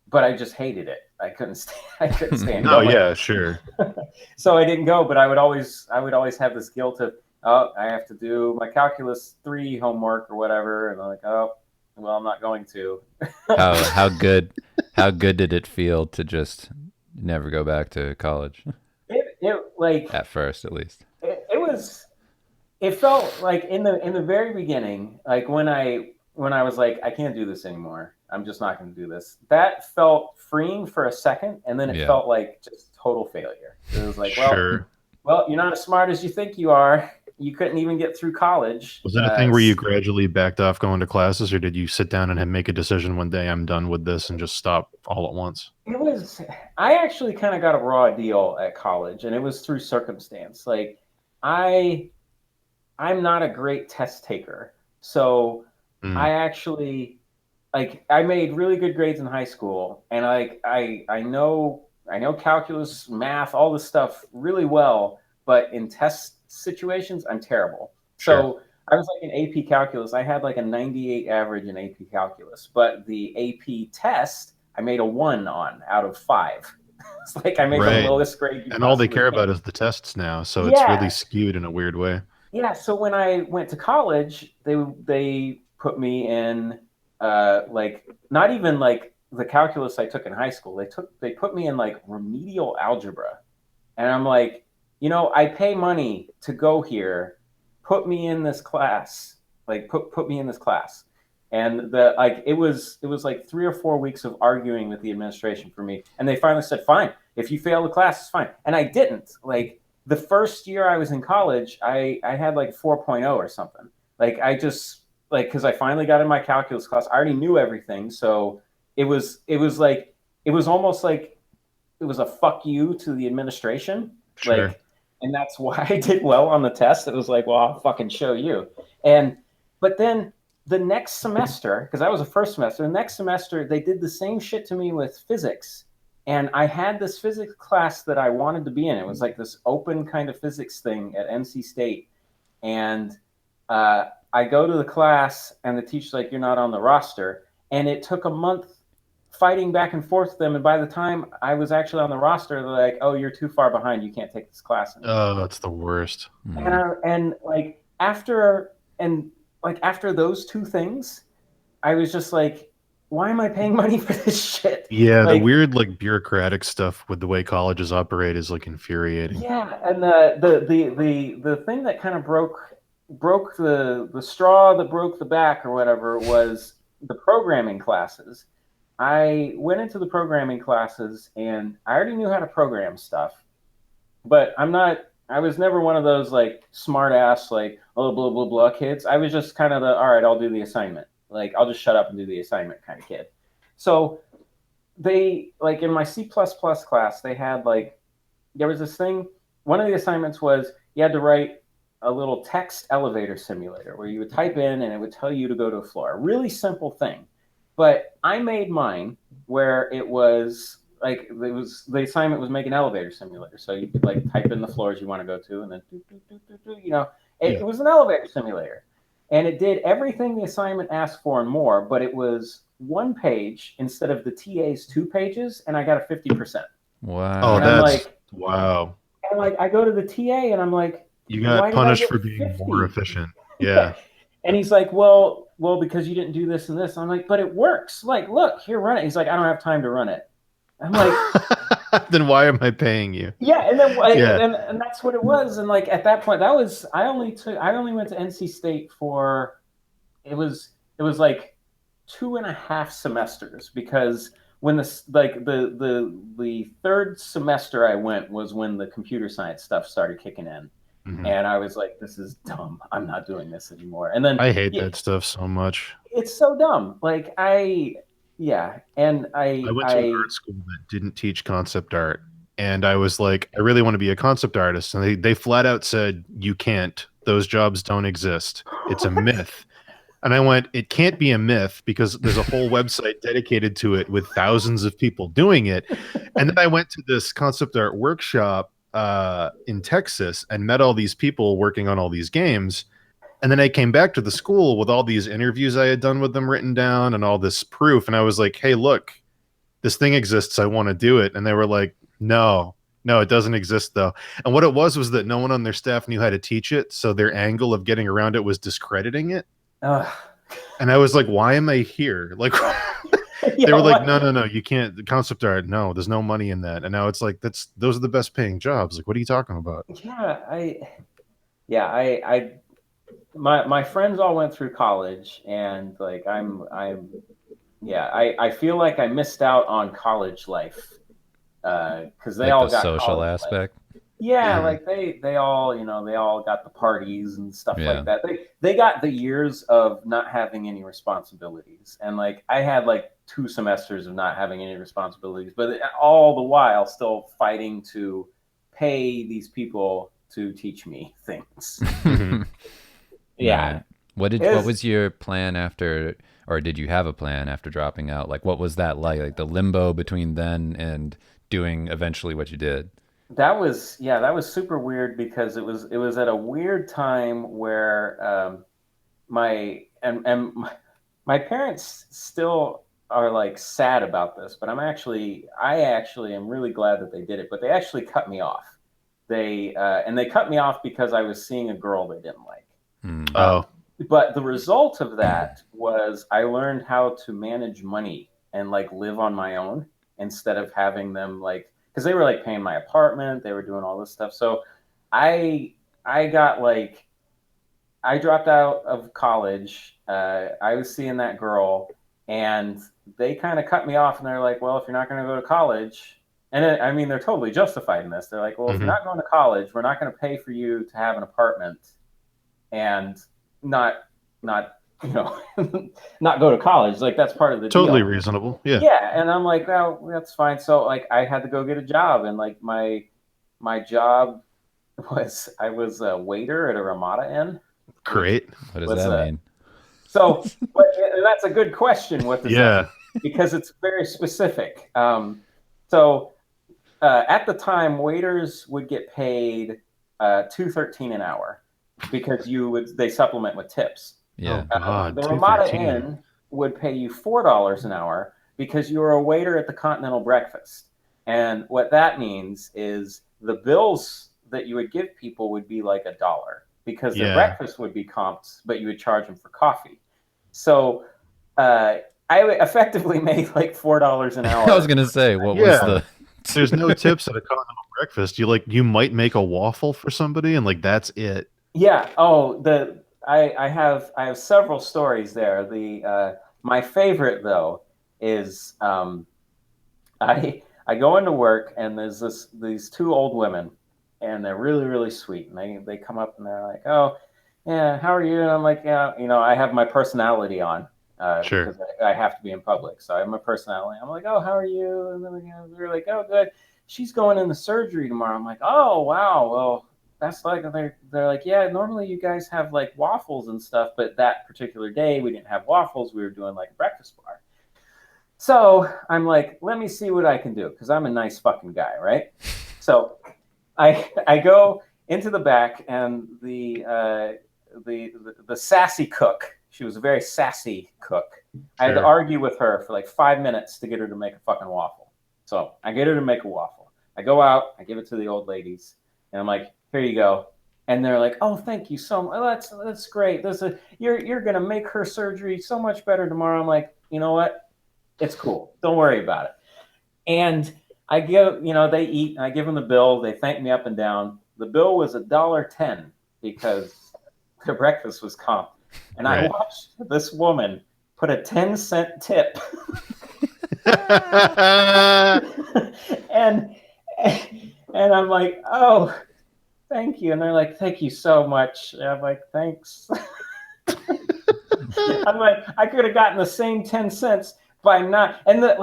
Speaker 3: but I just hated it. I couldn't stand
Speaker 2: No,
Speaker 3: going.
Speaker 2: yeah, sure.
Speaker 3: So I didn't go, but I would always have this guilt of, oh, I have to do my calculus 3 homework or whatever, and I'm like, oh, well, I'm not going to.
Speaker 1: How good did it feel to just never go back to college?
Speaker 3: It like
Speaker 1: At first, at least.
Speaker 3: it was it felt like in the very beginning, like when I was like, I can't do this anymore. I'm just not going to do this. That felt freeing for a second, and then it
Speaker 1: Yeah.
Speaker 3: felt like just total failure. It was like,
Speaker 2: Sure.
Speaker 3: well, you're not as smart as you think you are. You couldn't even get through college.
Speaker 2: Was it a thing where you gradually backed off going to classes, or did you sit down and make a decision one day, I'm done with this, and just stop all at once?
Speaker 3: It was, I actually kind of got a raw deal at college, and it was through circumstance. Like, I, I'm not a great test taker. So
Speaker 2: Mm,
Speaker 3: I actually, like, I made really good grades in high school, and I know calculus, math, all this stuff really well, but in test situations, I'm terrible.
Speaker 2: sure.
Speaker 3: So I was like in AP calculus. I had like a 98 average in AP calculus, but the AP test I made a 1 on out of 5. It's like I made the
Speaker 2: Right.
Speaker 3: lowest grade you
Speaker 2: And all they
Speaker 3: possibly
Speaker 2: care
Speaker 3: can.
Speaker 2: about is the tests now, so it's really
Speaker 3: Yeah,
Speaker 2: skewed in a weird way.
Speaker 3: yeah. So when I went to college, they put me in like not even like the calculus I took in high school. They put me in like remedial algebra, and I'm like, I pay money to go here. Put me in this class. Like put me in this class. And the like it was like 3 or 4 weeks of arguing with the administration for me. And they finally said, fine, if you fail the class, it's fine. And I didn't. Like the first year I was in college, I had like 4.0 or something. Like I just like because I finally got in my calculus class. I already knew everything. So it was like it was almost like it was a fuck you to the administration.
Speaker 2: Sure.
Speaker 3: Like, and that's why I did well on the test. It was like, well, I'll fucking show you. And but then the next semester, because that was the first semester, the next semester they did the same shit to me with physics. And I had this physics class that I wanted to be in. It was like this open kind of physics thing at NC State. And I go to the class, and the teacher's like, "You're not on the roster." And it took a month fighting back and forth with them. And by the time I was actually on the roster, they're like, "Oh, you're too far behind. You can't take this class anymore."
Speaker 2: Oh, that's the worst.
Speaker 3: And
Speaker 1: Mm.
Speaker 3: after those two things, I was just like, why am I paying money for this shit?
Speaker 2: Yeah, the
Speaker 3: Like,
Speaker 2: weird like bureaucratic stuff with the way colleges operate is like infuriating.
Speaker 3: yeah, and the thing that kind of broke the straw that broke the back or whatever was the programming classes. I went into the programming classes and I already knew how to program stuff, but I was never one of those like smart ass like oh blah blah blah kids. I was just kind of the all right, I'll do the assignment. Like I'll just shut up and do the assignment kind of kid. So they like in my C++ class, they had like there was this thing. One of the assignments was you had to write a little text elevator simulator where you would type in and it would tell you to go to a floor. A really simple thing. But I made mine where it was like it was the assignment was make an elevator simulator. So you could like type in the floors you want to go to and then you know, it
Speaker 2: Yeah.
Speaker 3: was an elevator simulator. And it did everything the assignment asked for and more, but it was one page instead of the TA's 2 pages, and I got a 50%.
Speaker 2: Oh,
Speaker 1: Wow.
Speaker 3: And I'm
Speaker 2: that's
Speaker 3: like,
Speaker 2: wow.
Speaker 3: I go to the TA and I'm like,
Speaker 2: You got
Speaker 3: why did I
Speaker 2: punished
Speaker 3: get
Speaker 2: for being more
Speaker 3: 50?
Speaker 2: efficient. Yeah.
Speaker 3: And he's like, well, because you didn't do this and this. I'm like, but it works. Like, look, here, run it. He's like, I don't have time to run it. I'm like,
Speaker 2: Then why am I paying you?
Speaker 3: yeah, and then
Speaker 2: Yeah.
Speaker 3: and that's what it was. And like at that point, that was I only went to NC State for it was like 2.5 semesters because when the third semester I went was when the computer science stuff started kicking in.
Speaker 2: Mhm.
Speaker 3: And I was like, this is dumb. I'm not doing this anymore. And then
Speaker 2: I hate
Speaker 3: yeah,
Speaker 2: that stuff so much.
Speaker 3: it's so dumb. Like yeah, and
Speaker 2: I went to an art school that didn't teach concept art. And I was like, I really want to be a concept artist. And they flat out said, you can't. Those jobs don't exist. It's a myth. And I went, it can't be a myth because there's a whole website dedicated to it with thousands of people doing it. And then I went to this concept art workshop in Texas and met all these people working on all these games. And then I came back to the school with all these interviews I had done with them written down and all this proof. And I was like, hey, look, this thing exists. I want to do it. And they were like, no, it doesn't exist though. And what it was that no one on their staff knew how to teach it. So their angle of getting around it was discrediting it. And I was like, why am I here? Like, they were like, no, you can't. The concept art, no, there's no money in that. And now it's like, those are the best paying jobs. Like, what are you talking about?
Speaker 3: Yeah, I my friends all went through college, and like yeah, I feel like I missed out on college life because they
Speaker 1: Like
Speaker 3: all
Speaker 1: the
Speaker 3: got
Speaker 1: social
Speaker 3: college life.
Speaker 1: aspect.
Speaker 3: Yeah,
Speaker 2: Mhm.
Speaker 3: like they all they all got the parties and stuff
Speaker 1: Yeah.
Speaker 3: like that. They got the years of not having any responsibilities, and like I had like 2 semesters of not having any responsibilities, but all the while still fighting to pay these people to teach me things.
Speaker 2: Mhm.
Speaker 3: Yeah,
Speaker 1: Right.
Speaker 3: it
Speaker 1: What
Speaker 3: was
Speaker 1: was your plan after, or did you have a plan after dropping out? Like what was that like? Like the limbo between then and doing eventually what you did?
Speaker 3: that was super weird because it was at a weird time where my and my parents still are like sad about this, but I actually am really glad that they did it. But they actually cut me off. They cut me off because I was seeing a girl they didn't like.
Speaker 1: Hmm.
Speaker 3: Um,
Speaker 2: Oh,
Speaker 3: but the result of that was I learned how to manage money and like live on my own instead of having them like because they were like paying my apartment, they were doing all this stuff. So I I got like I dropped out of college. I was seeing that girl, and they kind of cut me off, and they're like, "Well, if you're not going to go to college," and I mean, they're totally justified in this. They're like, "Well, if you're
Speaker 2: mhm.
Speaker 3: not going to college, we're not going to pay for you to have an apartment and not not you know not go to college. Like that's part of the
Speaker 2: Totally
Speaker 3: deal."
Speaker 2: reasonable. Yeah.
Speaker 3: Yeah, and I'm like, "Well, that's fine." So like, I had to go get a job, and like my job was I was a waiter at a Ramada Inn, which
Speaker 2: Great.
Speaker 1: What does
Speaker 3: was
Speaker 1: that mean?
Speaker 3: so, but that's a good question. What does that mean?
Speaker 2: Yeah.
Speaker 3: Because it's very specific. At the time, waiters would get paid $2.13 an hour because they supplement with tips.
Speaker 2: Oh
Speaker 1: Yeah.
Speaker 2: God,
Speaker 3: The Ramada
Speaker 2: 213.
Speaker 3: Inn would pay you $4 an hour because you were a waiter at the Continental Breakfast. And what that means is the bills that you would give people would be like $1 because their
Speaker 2: Yeah.
Speaker 3: breakfast would be comped, but you would charge them for coffee. So uh, I effectively made like $4 an hour.
Speaker 1: I was gonna say, what was
Speaker 2: Yeah.
Speaker 1: the?
Speaker 2: There's no tips at a continental breakfast. You might make a waffle for somebody and like that's it.
Speaker 3: Yeah. Oh, I have several stories there. My favorite though is I go into work and there's these two old women and they're really really sweet and they come up and they're like, oh yeah, how are you? And I'm like, yeah, I have my personality on
Speaker 2: Sure.
Speaker 3: because I have to be in public, so I have my personality. I'm like, oh, how are you? And then they're like, oh, good. She's going into surgery tomorrow. I'm like, oh wow, well that's like they're like, yeah, normally you guys have like waffles and stuff, but that particular day we didn't have waffles. We were doing like a breakfast bar. So I'm like, let me see what I can do because I'm a nice fucking guy, right? So I go into the back and the sassy cook. She was a very sassy cook. I had to
Speaker 2: Sure.
Speaker 3: argue with her for like 5 minutes to get her to make a fucking waffle. So I get her to make a waffle. I go out, I give it to the old ladies, and I'm like, here you go. And they're like, oh, thank you so much. That's great. You're gonna make her surgery so much better tomorrow. I'm like, you know what? It's cool. Don't worry about it. And I give, they eat, and I give them the bill. They thank me up and down. The bill was $1.10 because their breakfast was comped. And I
Speaker 2: Right.
Speaker 3: watched this woman put a 10-cent tip. and and I'm like, oh, thank you. And they're like, thank you so much. And I'm like, thanks. I'm like, I could have gotten the same 10 cents by not. And the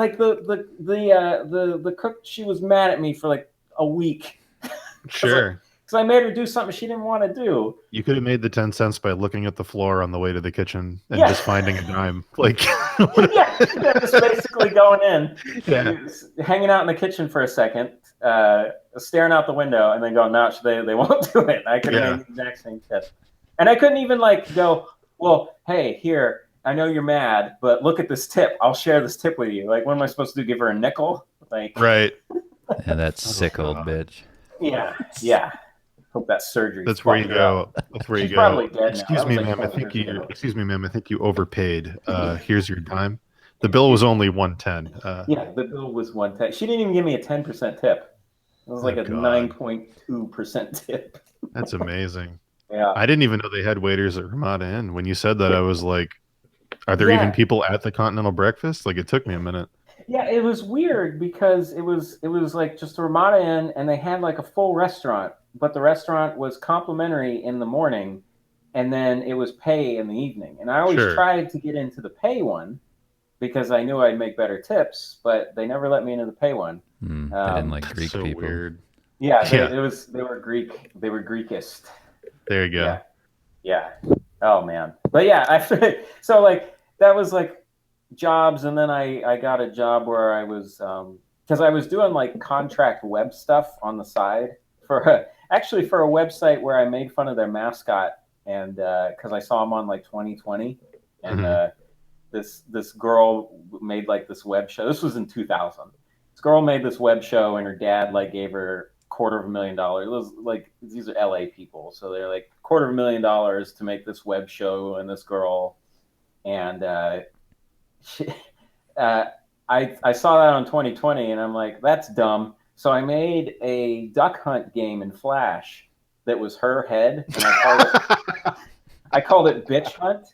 Speaker 3: cook, she was mad at me for like a week.
Speaker 2: Sure.
Speaker 3: Because I made her do something she didn't want to do.
Speaker 2: You could have made the 10 cents by looking at the floor on the way to the kitchen and
Speaker 3: Yeah.
Speaker 2: just finding a dime. Like,
Speaker 3: Yeah, just basically going in,
Speaker 2: yeah.
Speaker 3: hanging out in the kitchen for a second, staring out the window, and then going, no, they won't do it. I could have made the exact same tip. And I couldn't even like go, well, hey, here, I know you're mad, but look at this tip. I'll share this tip with you. Like, what am I supposed to do? Give her a nickel? Like,
Speaker 2: Right.
Speaker 1: And that sick old bitch.
Speaker 3: Yeah. Hope that surgery.
Speaker 2: That's where you go. That's where
Speaker 3: She's
Speaker 2: you go.
Speaker 3: probably dead now.
Speaker 2: Excuse
Speaker 3: That
Speaker 2: me,
Speaker 3: was like
Speaker 2: ma'am. I
Speaker 3: 20
Speaker 2: think
Speaker 3: years
Speaker 2: you.
Speaker 3: ago.
Speaker 2: Excuse me, ma'am. I think you overpaid. Here's your dime. The bill was only $1.10.
Speaker 3: Yeah, the bill was 110. She didn't even give me a 10% tip. It was like a 9.2% tip.
Speaker 2: That's amazing.
Speaker 3: Yeah.
Speaker 2: I didn't even know they had waiters at Ramada Inn. When you said that, I was like, are there even people at the Continental Breakfast? Like, it took me a minute.
Speaker 3: Yeah, it was weird because it was like just a Ramada Inn, and they had like a full restaurant, but the restaurant was complimentary in the morning, and then it was pay in the evening. And I always tried to get into the pay one because I knew I'd make better tips, but they never let me into the pay one.
Speaker 1: They didn't like Greek
Speaker 2: so
Speaker 1: people.
Speaker 2: Weird.
Speaker 3: Yeah, they were Greek. They were Greekist.
Speaker 2: There you go.
Speaker 3: Yeah. Oh man. But yeah, so like that was like jobs, and then I got a job where I was because I was doing like contract web stuff on the side for actually for a website where I made fun of their mascot, and because I saw him on like 2020, and this girl made like this web show. This was in 2000. This girl made this web show, and her dad like gave her $250,000. It was like, these are LA people, so they're like $250,000 to make this web show and this girl, and I saw that on 2020, and I'm like, that's dumb. So I made a duck hunt game in Flash that was her head, and I called it Bitch Hunt.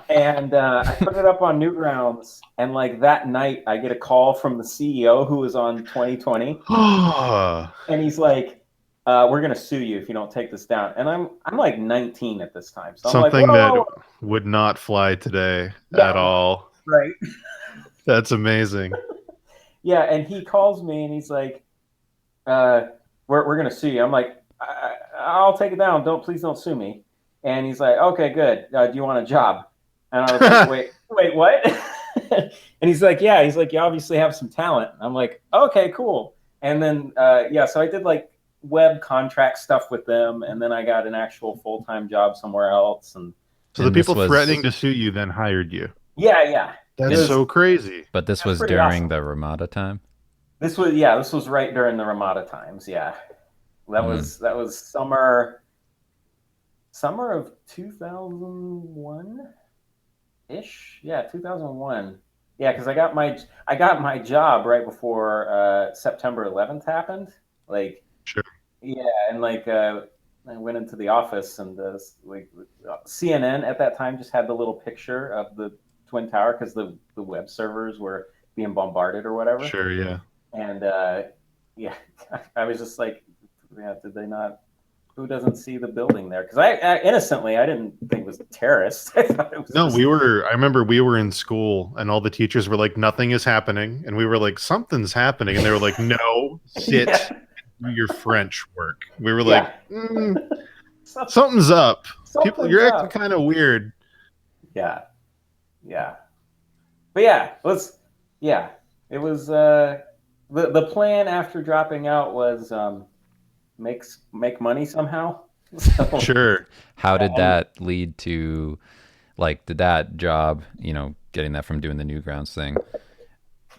Speaker 3: And I put it up on Newgrounds, and like that night, I get a call from the CEO who was on 2020, and he's like, "We're gonna sue you if you don't take this down." And I'm like 19 at this time, so I'm
Speaker 2: something
Speaker 3: like,
Speaker 2: that would not fly today at all.
Speaker 3: Right?
Speaker 2: That's amazing.
Speaker 3: Yeah, and he calls me and he's like, "We're gonna sue you." I'm like, "I'll take it down. Please don't sue me." And he's like, "Okay, good. Do you want a job?" And I was like, wait, what? And he's like, yeah. He's like, you obviously have some talent. And I'm like, okay, cool. And then, so I did like web contract stuff with them. And then I got an actual full-time job somewhere else. And
Speaker 2: so the people threatening to sue you then hired you.
Speaker 3: Yeah.
Speaker 2: That's so crazy.
Speaker 1: But this was during the Ramada time?
Speaker 3: This was right during the Ramada times. Yeah. That was summer of 2001. ish. Yeah, 2001. Yeah, because I got my job right before September 11th happened. Like,
Speaker 2: Sure.
Speaker 3: yeah, and like I went into the office and like CNN at that time just had the little picture of the Twin Tower because the web servers were being bombarded or whatever.
Speaker 2: Sure. Yeah.
Speaker 3: And yeah, I was just like, yeah, did they not? Who doesn't see the building there? Because I innocently, I didn't think it was terrorists. I thought it was
Speaker 2: No,
Speaker 3: just
Speaker 2: I remember we were in school and all the teachers were like, nothing is happening. And we were like, something's happening. And they were like, no, sit,
Speaker 3: yeah,
Speaker 2: do your French work. We were like,
Speaker 3: yeah, so,
Speaker 2: something's up. People,
Speaker 3: something's
Speaker 2: you're acting
Speaker 3: up.
Speaker 2: kind of weird.
Speaker 3: Yeah, yeah, but yeah, it was the plan after dropping out was make money somehow. So
Speaker 2: Sure.
Speaker 1: How did
Speaker 3: and
Speaker 1: that lead to, like, did that job, getting that from doing the Newgrounds thing,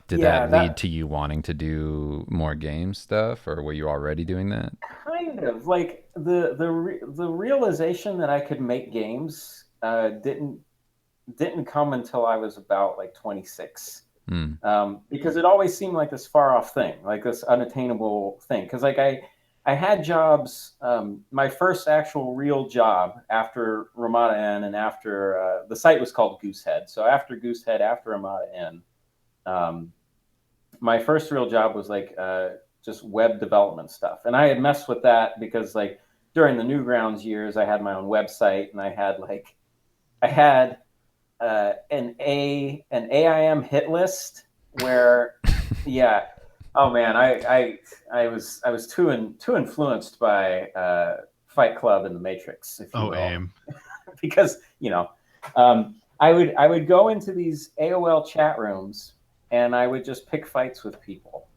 Speaker 1: did
Speaker 3: yeah,
Speaker 1: that lead
Speaker 3: that
Speaker 1: to you wanting to do more game stuff, or were you already doing that?
Speaker 3: kind of like the realization that I could make games didn't come until I was about like 26.
Speaker 1: Hmm.
Speaker 3: Because it always seemed like this far off thing, like this unattainable thing. Because like I had jobs. My first actual real job after Ramada Inn and after the site was called Goosehead. So after Goosehead, after Ramada Inn, um, my first real job was like just web development stuff, and I had messed with that because like during the Newgrounds years, I had my own website, and I had an AIM hit list where, yeah, oh man, I was too influenced by Fight Club and The Matrix, if you
Speaker 2: Oh,
Speaker 3: will,
Speaker 2: aim.
Speaker 3: because I would go into these AOL chat rooms and I would just pick fights with people,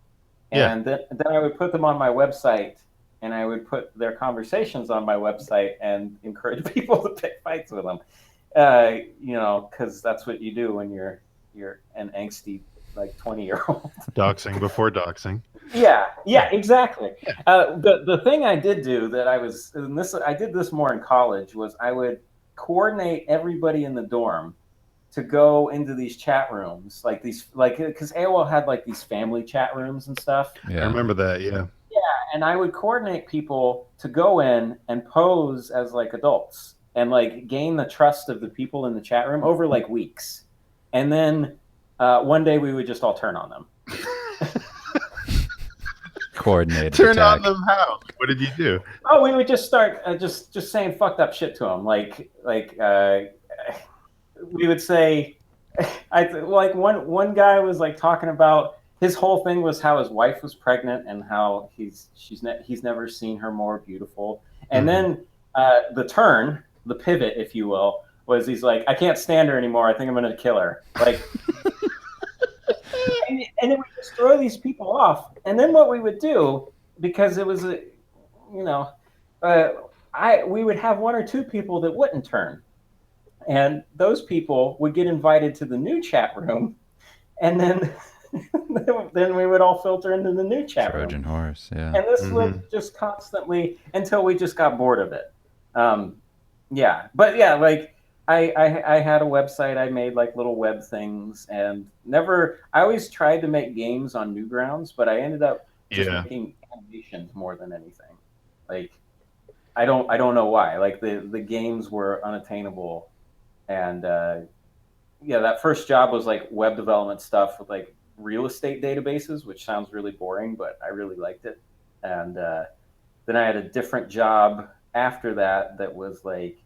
Speaker 2: Yeah.
Speaker 3: and then I would put them on my website. And I would put their conversations on my website and encourage people to pick fights with them, because that's what you do when you're an angsty like 20-year-old.
Speaker 2: Doxing before doxing.
Speaker 3: Yeah, yeah,
Speaker 2: Yeah.
Speaker 3: exactly.
Speaker 2: Yeah.
Speaker 3: The thing I did do that I did this more in college was I would coordinate everybody in the dorm to go into these chat rooms like because AOL had like these family chat rooms and stuff.
Speaker 2: I
Speaker 1: Yeah.
Speaker 2: remember that. Yeah.
Speaker 3: And I would coordinate people to go in and pose as like adults and like gain the trust of the people in the chat room over like weeks. And then one day we would just all turn on them.
Speaker 1: Coordinated
Speaker 2: Turn on
Speaker 1: attack.
Speaker 2: them how? What did you do?
Speaker 3: Oh, we would just start just saying fucked up shit to them. We would say, like one guy was like talking about his whole thing was how his wife was pregnant and how he's never seen her more beautiful. And
Speaker 2: Hmm.
Speaker 3: then the pivot, if you will, was he's like, I can't stand her anymore. I think I'm gonna kill her. Like, and then we just throw these people off. And then what we would do, because it was a, you know, uh, we would have one or two people that wouldn't turn, and those people would get invited to the new chat room, and then then we would all filter into the new chat room,
Speaker 1: Trojan horse. Yeah.
Speaker 3: and this
Speaker 2: Hmm.
Speaker 3: would just constantly until we just got bored of it. Um, yeah, but yeah, like I had a website. I made like little web things, and never. I always tried to make games on Newgrounds, but I ended up just
Speaker 2: Yeah.
Speaker 3: making animations more than anything. Like I don't know why. Like the games were unattainable, and yeah, that first job was like web development stuff with like real estate databases, which sounds really boring, but I really liked it. And then I had a different job after that that was like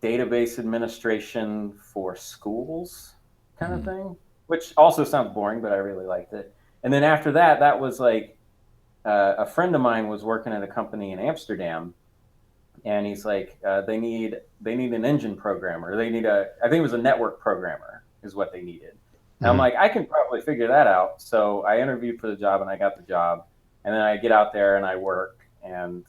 Speaker 3: database administration for schools kind of
Speaker 1: Mhm.
Speaker 3: thing, which also sounds boring, but I really liked it. And then after that, that was like a friend of mine was working at a company in Amsterdam, and he's like, they need an engine programmer. They need I think it was a network programmer is what they needed. And I'm
Speaker 2: Hmm.
Speaker 3: like, I can probably figure that out. So I interviewed for the job and I got the job. And then I get out there and I work, and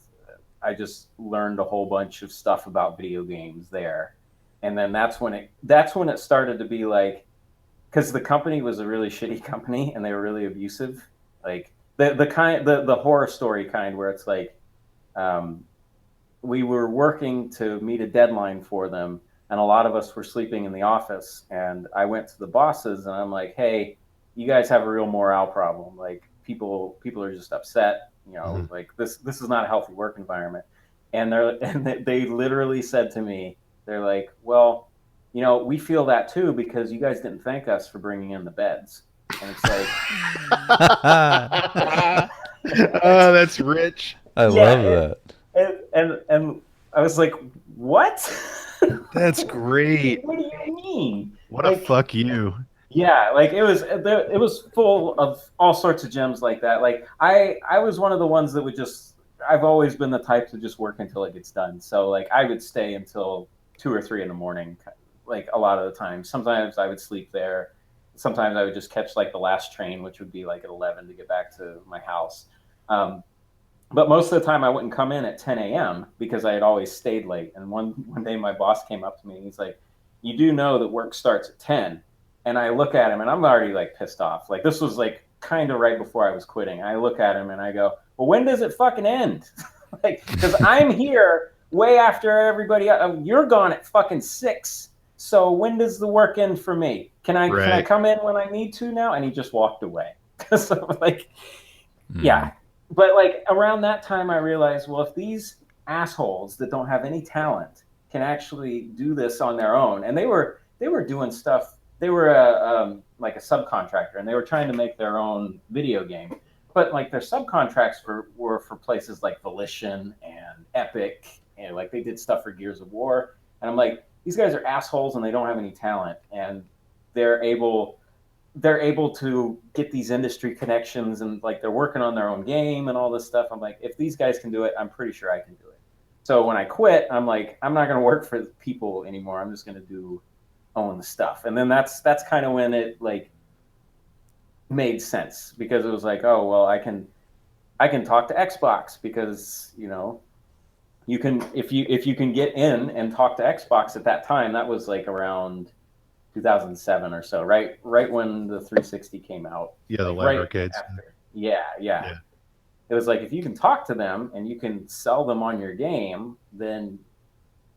Speaker 3: I just learned a whole bunch of stuff about video games there. And then that's when it started to be like, because the company was a really shitty company and they were really abusive, like the horror story kind where it's like, um, we were working to meet a deadline for them, and a lot of us were sleeping in the office. And I went to the bosses and I'm like, hey, you guys have a real morale problem. Like people are just upset. Like this is not a healthy work environment. And they literally said to me, they're like, well, we feel that too because you guys didn't thank us for bringing in the beds. And it's like,
Speaker 2: Oh, that's rich.
Speaker 1: I
Speaker 3: yeah,
Speaker 1: love that.
Speaker 3: and I was like, what?
Speaker 2: That's great.
Speaker 3: What do you mean?
Speaker 2: What a
Speaker 3: Like,
Speaker 2: fuck you.
Speaker 3: yeah, like it was full of all sorts of gems like that. Like I was one of the ones that would just. I've always been the type to just work until it gets done. So like I would stay until 2 or 3 in the morning, like a lot of the time. Sometimes I would sleep there. Sometimes I would just catch like the last train, which would be like at 11 to get back to my house. But most of the time I wouldn't come in at 10 a.m. because I had always stayed late. And one day my boss came up to me and he's like, you do know that work starts at 10. And I look at him and I'm already like pissed off. Like this was like kind of right before I was quitting. I look at him and I go, well, when does it fucking end? Like, because I'm here way after everybody else. You're gone at fucking 6. So when does the work end for me? Can I come in when I need to now? And he just walked away. So like, yeah. But like around that time, I realized, well, if these assholes that don't have any talent can actually do this on their own, and they were doing stuff. They were like a subcontractor, and they were trying to make their own video game. But like their subcontracts were for places like Volition and Epic, and like they did stuff for Gears of War. And I'm like, these guys are assholes, and they don't have any talent, and they're able to get these industry connections, and like they're working on their own game and all this stuff. I'm like, if these guys can do it, I'm pretty sure I can do it. So when I quit, I'm like, I'm not going to work for people anymore. I'm just going to own the stuff. And then that's kind of when it like made sense, because it was like, oh, well, I can talk to Xbox, because, you can, if you can get in and talk to Xbox at that time. That was like around 2007 or so, right when the 360 came out.
Speaker 2: Yeah, the
Speaker 3: like
Speaker 2: live
Speaker 3: right
Speaker 2: arcades.
Speaker 3: after. Yeah. It was like, if you can talk to them and you can sell them on your game, then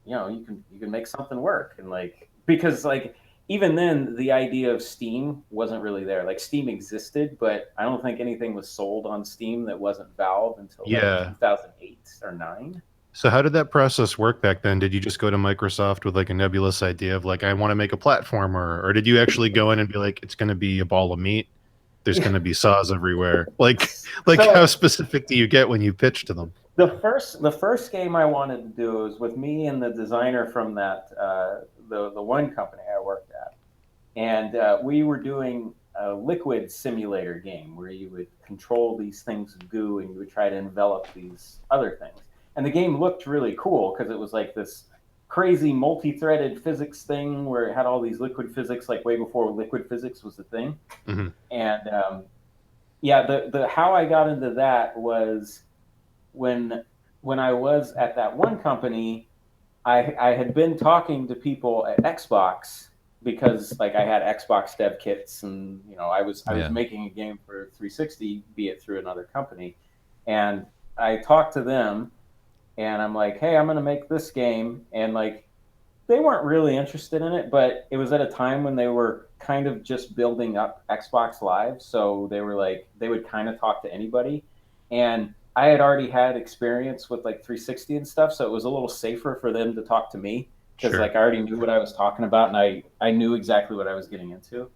Speaker 3: you can make something work. And like, because like even then the idea of Steam wasn't really there. Like Steam existed, but I don't think anything was sold on Steam that wasn't Valve until like 2008 or 9.
Speaker 2: So how did that process work back then? Did you just go to Microsoft with like a nebulous idea of like, I want to make a platformer, or did you actually go in and be like, it's going to be a ball of meat? There's going to be saws everywhere. Like so, how specific do you get when you pitch to them?
Speaker 3: The first game I wanted to do was with me and the designer from that the one company I worked at, and we were doing a liquid simulator game where you would control these things of goo and you would try to envelop these other things. And the game looked really cool because it was like this crazy multi-threaded physics thing where it had all these liquid physics, like way before liquid physics was the thing.
Speaker 2: Mm-hmm.
Speaker 3: And yeah, the how I got into that was when I was at that one company, I had been talking to people at Xbox, because like I had Xbox dev kits, and I was making a game for 360, be it through another company, and I talked to them. And I'm like, hey, I'm going to make this game. And like, they weren't really interested in it, but it was at a time when they were kind of just building up Xbox Live. So they were like, they would kind of talk to anybody. And I had already had experience with like 360 and stuff. So it was a little safer for them to talk to me, because like I already knew what I was talking about, and I knew exactly what I was getting into.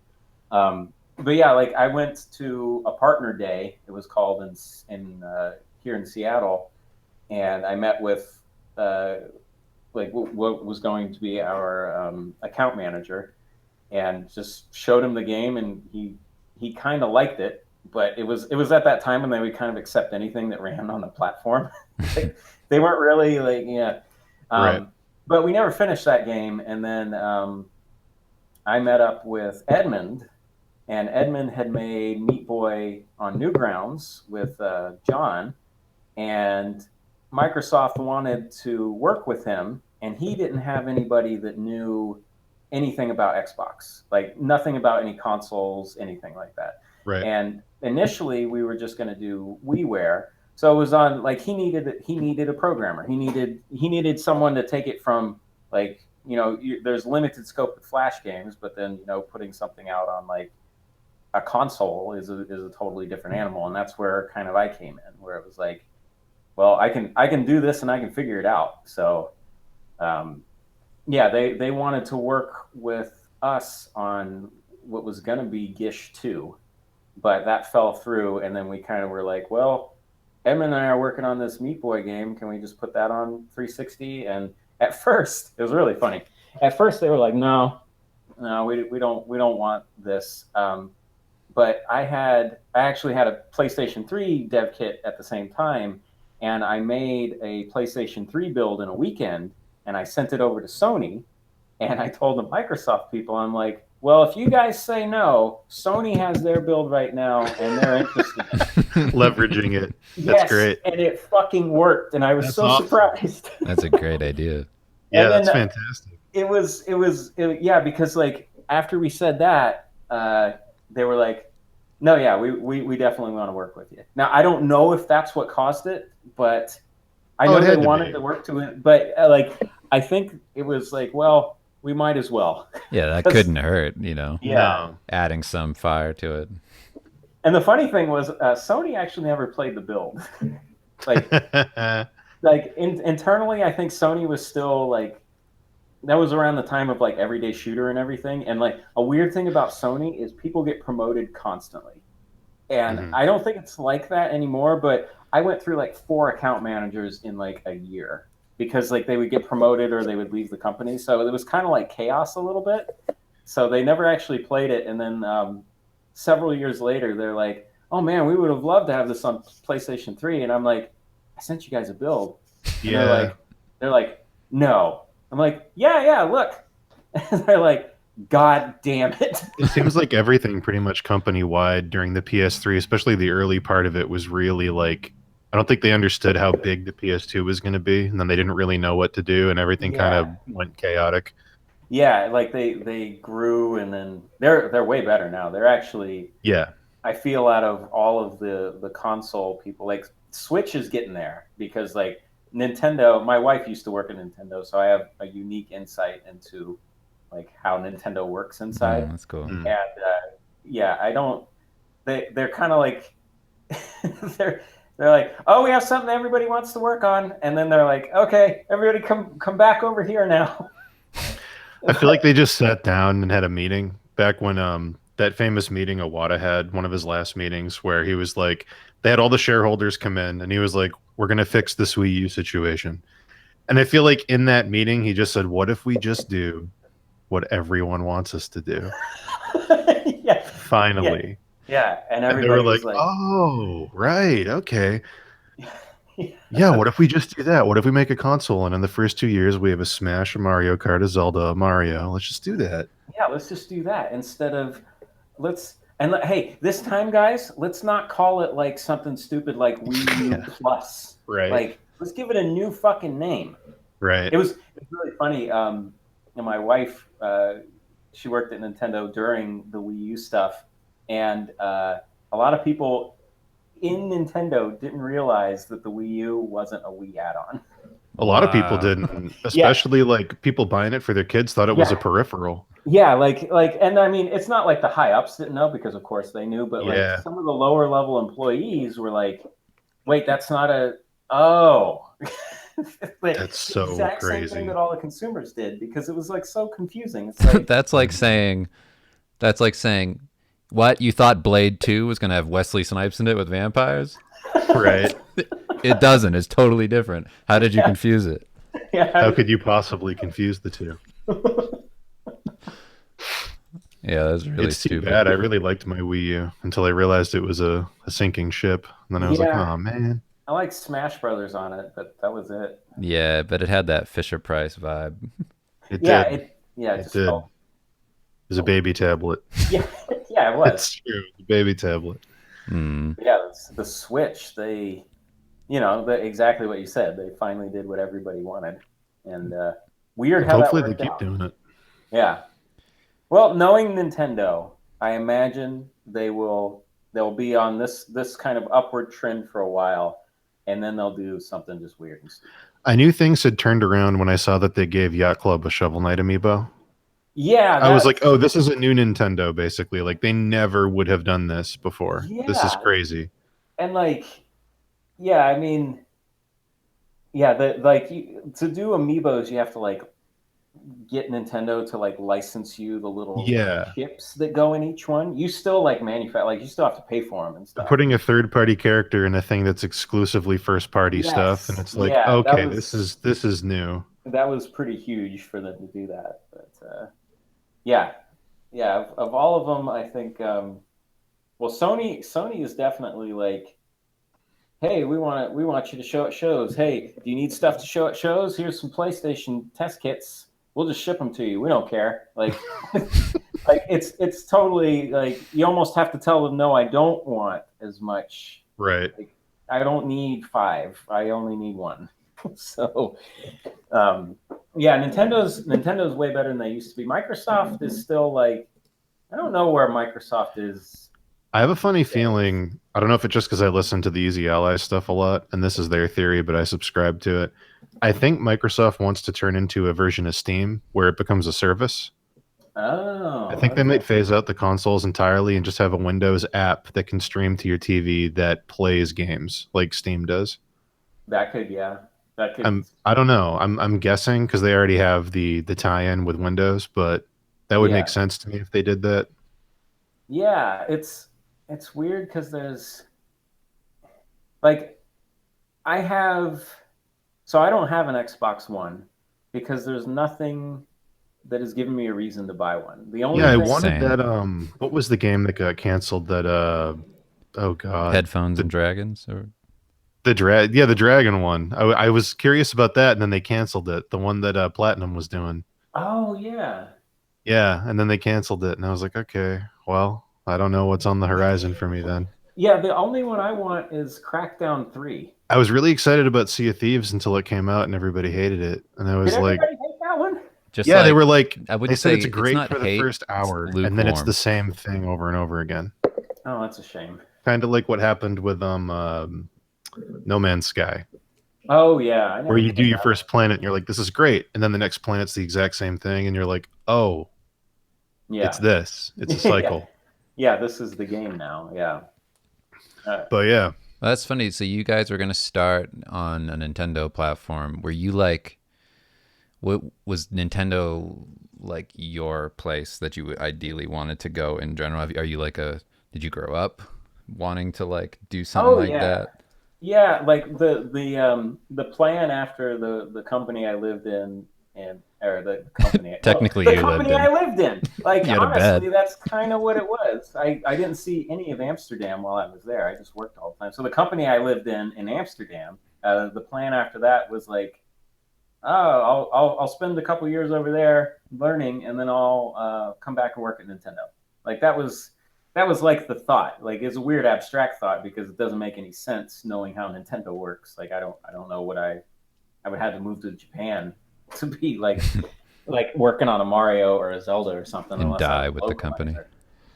Speaker 3: But yeah, like I went to a partner day, it was called, in here in Seattle. And I met with like what was going to be our account manager, and just showed him the game, and he kind of liked it. But it was at that time when they would kind of accept anything that ran on the platform. Like, they weren't really like, yeah.
Speaker 2: Right.
Speaker 3: But we never finished that game. And then I met up with Edmund, and Edmund had made Meat Boy on Newgrounds with John, and Microsoft wanted to work with him, and he didn't have anybody that knew anything about Xbox, like nothing about any consoles, anything like that.
Speaker 2: Right.
Speaker 3: And initially we were just going to do WiiWare. So it was on like, he needed a programmer. He needed someone to take it from like there's limited scope of Flash games, but then putting something out on like a console is a totally different animal, and that's where kind of I came in, where it was like, well, I can do this and I can figure it out. So yeah, they wanted to work with us on what was going to be Gish 2, but that fell through, and then we kind of were like, well, Edmund and I are working on this Meat Boy game. Can we just put that on 360? And at first, it was really funny. At first, they were like, no, we don't want this. But I actually had a PlayStation 3 dev kit at the same time, and I made a PlayStation 3 build in a weekend, and I sent it over to Sony, and I told the Microsoft people, I'm like, well, if you guys say no, Sony has their build right now, and they're interested in it.
Speaker 2: Leveraging it. That's
Speaker 3: Yes,
Speaker 2: great.
Speaker 3: and it fucking worked, and I was
Speaker 2: That's
Speaker 3: so
Speaker 2: awesome.
Speaker 3: surprised.
Speaker 1: That's a great idea.
Speaker 2: Yeah,
Speaker 3: And then
Speaker 2: that's fantastic.
Speaker 3: yeah, because like after we said that, they were like, no, yeah, we definitely want to work with you. Now I don't know if that's what caused it, but I know
Speaker 2: it
Speaker 3: they
Speaker 2: had to
Speaker 3: wanted
Speaker 2: be.
Speaker 3: to work to it. But like I think it was like, well, we might as well.
Speaker 1: Yeah, that
Speaker 3: 'Cause-
Speaker 1: couldn't hurt,
Speaker 3: Yeah.
Speaker 1: adding some fire to it.
Speaker 3: And the funny thing was, Sony actually never played the build. Like
Speaker 2: No.
Speaker 3: internally, I think Sony was still like, that was around the time of like everyday shooter and everything. And like a weird thing about Sony is people get promoted constantly. And
Speaker 2: Mhm.
Speaker 3: I don't think it's like that anymore, but I went through like 4 account managers in like a year because like they would get promoted or they would leave the company. So it was kind of like chaos a little bit. So they never actually played it. And then several years later, they're like, oh man, we would have loved to have this on PlayStation 3. And I'm like, I sent you guys a build. And
Speaker 2: Yeah.
Speaker 3: they're like, no. I'm like, yeah, look. And they're like, God damn it.
Speaker 2: It seems like everything pretty much company wide during the PS3, especially the early part of it, was really like, I don't think they understood how big the PS2 was going to be, and then they didn't really know what to do, and everything kind of went chaotic.
Speaker 3: Yeah, like they grew, and then they're way better now. They're actually,
Speaker 2: Yeah.
Speaker 3: I feel, out of all of the console people, like Switch is getting there because like Nintendo, my wife used to work at Nintendo, so I have a unique insight into like how Nintendo works inside.
Speaker 1: That's cool.
Speaker 2: Mm.
Speaker 3: And yeah, I don't. They're kind of like they're they're like, oh, we have something everybody wants to work on, and then they're like, okay, everybody come back over here now.
Speaker 2: I feel like they just sat down and had a meeting back when that famous meeting Iwata had, one of his last meetings, where he was like, they had all the shareholders come in, and he was like, we're gonna fix this Wii U situation. And I feel like in that meeting, he just said, what if we just do what everyone wants us to do?
Speaker 3: Yeah.
Speaker 2: Finally.
Speaker 3: Yeah, and
Speaker 2: And they were
Speaker 3: everybody was
Speaker 2: like,
Speaker 3: like,
Speaker 2: oh, right, okay. Yeah, what if we just do that? What if we make a console and in the first 2 years we have a Smash, a Mario Kart, a Zelda, a Mario? Let's just do that.
Speaker 3: yeah, let's just do that instead of hey, this time, guys, let's not call it like something stupid like Wii U
Speaker 2: Yeah.
Speaker 3: Plus.
Speaker 2: Right.
Speaker 3: Like, let's give it a new fucking name.
Speaker 2: Right.
Speaker 3: It was really funny. My wife, she worked at Nintendo during the Wii U stuff, and a lot of people in Nintendo didn't realize that the Wii U wasn't a Wii add-on.
Speaker 2: A lot of people
Speaker 1: Wow.
Speaker 2: didn't, especially like people buying it for their kids thought it was a peripheral.
Speaker 3: Yeah, like, and I mean, it's not like the high ups didn't know because, of course, they knew, but
Speaker 2: Yeah.
Speaker 3: like some of the lower level employees were like, "Wait, that's not a oh." Like,
Speaker 2: That's so
Speaker 3: exact same
Speaker 2: crazy.
Speaker 3: thing that all the consumers did because it was like so confusing. It's like,
Speaker 1: That's like saying, what, you thought Blade 2 was going to have Wesley Snipes in it with vampires?
Speaker 2: Right.
Speaker 1: It doesn't. It's totally different. How did you
Speaker 3: Yeah.
Speaker 1: confuse it?
Speaker 3: yeah,
Speaker 2: How could you possibly confuse the two?
Speaker 1: Yeah, that's really
Speaker 2: It's too
Speaker 1: stupid.
Speaker 2: bad. I really liked my Wii U until I realized it was a sinking ship. And then I was like,
Speaker 3: Yeah.
Speaker 2: oh, man.
Speaker 3: I like Smash Brothers on it, but that was it.
Speaker 1: Yeah, but it had that Fisher Price vibe.
Speaker 2: It
Speaker 3: Yeah,
Speaker 2: did.
Speaker 3: it
Speaker 2: It
Speaker 3: just
Speaker 2: did.
Speaker 3: felt,
Speaker 2: It was a baby tablet.
Speaker 3: yeah, it was.
Speaker 2: It's true. The baby tablet.
Speaker 1: Hmm.
Speaker 3: Yeah, the Switch, they, exactly what you said. They finally did what everybody wanted, and weird how
Speaker 2: Hopefully
Speaker 3: that
Speaker 2: they
Speaker 3: worked
Speaker 2: keep
Speaker 3: out.
Speaker 2: doing it.
Speaker 3: Yeah. Well, knowing Nintendo, I imagine they'll be on this kind of upward trend for a while, and then they'll do something just weird and stupid.
Speaker 2: I knew things had turned around when I saw that they gave Yacht Club a Shovel Knight amiibo.
Speaker 3: Yeah,
Speaker 2: I was like,
Speaker 3: that's
Speaker 2: oh, this is a new Nintendo, basically. Like they never would have done this before. This is
Speaker 3: yeah,
Speaker 2: crazy.
Speaker 3: and like yeah, I mean yeah, to do amiibos, you have to like get Nintendo to like license you the little
Speaker 2: Yeah.
Speaker 3: chips that go in each one. You still like manufacture, like you still have to pay for them and stuff.
Speaker 2: Putting a third party character in a thing that's exclusively first party stuff, and
Speaker 3: Yes,
Speaker 2: it's like,
Speaker 3: yeah,
Speaker 2: okay, this is new.
Speaker 3: that was pretty huge for them to do that. But yeah, yeah, of all of them, I think well, Sony is definitely like, hey, we want you to show at shows. Hey, do you need stuff to show at shows? Here's some PlayStation test kits. We'll just ship them to you. We don't care. Like, like it's totally like you almost have to tell them, no, I don't want as much.
Speaker 2: Right.
Speaker 3: Like, I don't need five. I only need one. So, yeah, Nintendo's way better than they used to be. Microsoft is still like, I don't know where Microsoft is
Speaker 2: I have a funny
Speaker 3: these days.
Speaker 2: feeling. I don't know if it's just because I listen to the Easy Ally stuff a lot, and this is their theory, but I subscribe to it. I think Microsoft wants to turn into a version of Steam where it becomes a service. I
Speaker 3: Oh,
Speaker 2: think they
Speaker 3: okay.
Speaker 2: might phase out the consoles entirely and just have a Windows app that can stream to your TV that plays games like Steam does.
Speaker 3: That could, yeah, that could,
Speaker 2: I don't know. I'm guessing because they already have the tie-in with Windows, but that would make
Speaker 3: yeah,
Speaker 2: sense to me if they did that.
Speaker 3: yeah. It's weird because there's like I have, so I don't have an Xbox One because there's nothing that has given me a reason to buy one. The
Speaker 2: Yeah,
Speaker 3: only
Speaker 2: I
Speaker 3: thing,
Speaker 2: wanted
Speaker 1: Same.
Speaker 2: that what was the game that got canceled that oh god.
Speaker 1: Headphones and
Speaker 2: The
Speaker 1: dragons, or
Speaker 2: the dragon one. I was curious about that and then they canceled it. The one that Platinum was doing.
Speaker 3: oh yeah,
Speaker 2: Yeah, and then they canceled it and I was like, okay, well, I don't know what's on the horizon for me then.
Speaker 3: yeah. The only one I want is Crackdown 3.
Speaker 2: I was really excited about Sea of Thieves until it came out and everybody hated it. And I
Speaker 3: Did
Speaker 2: was like,
Speaker 3: everybody hate that one?
Speaker 1: just
Speaker 2: yeah, they
Speaker 1: like
Speaker 2: were like,
Speaker 1: I
Speaker 2: they
Speaker 1: wouldn't
Speaker 2: said
Speaker 1: say
Speaker 2: it's
Speaker 1: it's
Speaker 2: great
Speaker 1: not
Speaker 2: for the
Speaker 1: hate,
Speaker 2: first
Speaker 1: it's
Speaker 2: hour and then it's the
Speaker 1: lukewarm.
Speaker 2: same thing over and over again.
Speaker 3: Oh, that's a shame.
Speaker 2: Kind of like what happened with No Man's Sky,
Speaker 3: Oh yeah, I
Speaker 2: where
Speaker 3: never
Speaker 2: you do
Speaker 3: played
Speaker 2: your
Speaker 3: that one.
Speaker 2: first planet and you're like, this is great. And then the next planet's the exact same thing. And you're like, oh, it's
Speaker 3: Yeah,
Speaker 2: this. It's a
Speaker 3: yeah,
Speaker 2: cycle.
Speaker 3: yeah. This is the game now. Yeah.
Speaker 2: But yeah,
Speaker 1: Well, that's funny. So you guys were gonna start on a Nintendo platform. Were you like, what was Nintendo like your place that you ideally wanted to go in general? Are you like a? Did you grow up wanting to like do something
Speaker 3: Oh
Speaker 1: like
Speaker 3: yeah,
Speaker 1: that?
Speaker 3: yeah. Like the plan after the company I lived in and or the company well
Speaker 1: Technically,
Speaker 3: the
Speaker 1: you lived
Speaker 3: company I
Speaker 1: in.
Speaker 3: lived in. Like
Speaker 1: You had a bed.
Speaker 3: honestly, that's kind of what it was. I didn't see any of Amsterdam while I was there. I just worked all the time. So the company I lived in Amsterdam. The plan after that was like, oh, I'll spend a couple years over there learning, and then I'll come back and work at Nintendo. Like that was like the thought. Like it's a weird abstract thought because it doesn't make any sense knowing how Nintendo works. Like I don't know what I would have to move to Japan to be like working on a Mario or a Zelda or something
Speaker 1: And
Speaker 3: unless I was
Speaker 1: die
Speaker 3: a
Speaker 1: with the company.
Speaker 3: localizer.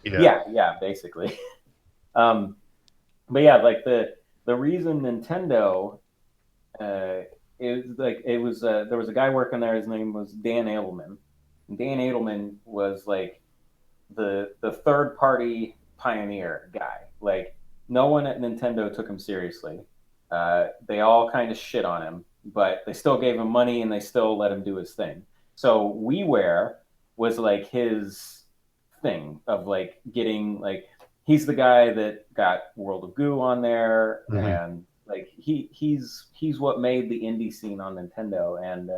Speaker 2: yeah.
Speaker 3: Yeah, basically. Um, but yeah, like the reason Nintendo uh, it was there was a guy working there. His name was Dan Edelman. And Dan Edelman was like the third party pioneer guy. Like no one at Nintendo took him seriously. They all kind of shit on him, but they still gave him money and they still let him do his thing. So WiiWare was like his thing of like getting like he's the guy that got World of Goo on there
Speaker 2: Hmm.
Speaker 3: and like he's what made the indie scene on Nintendo and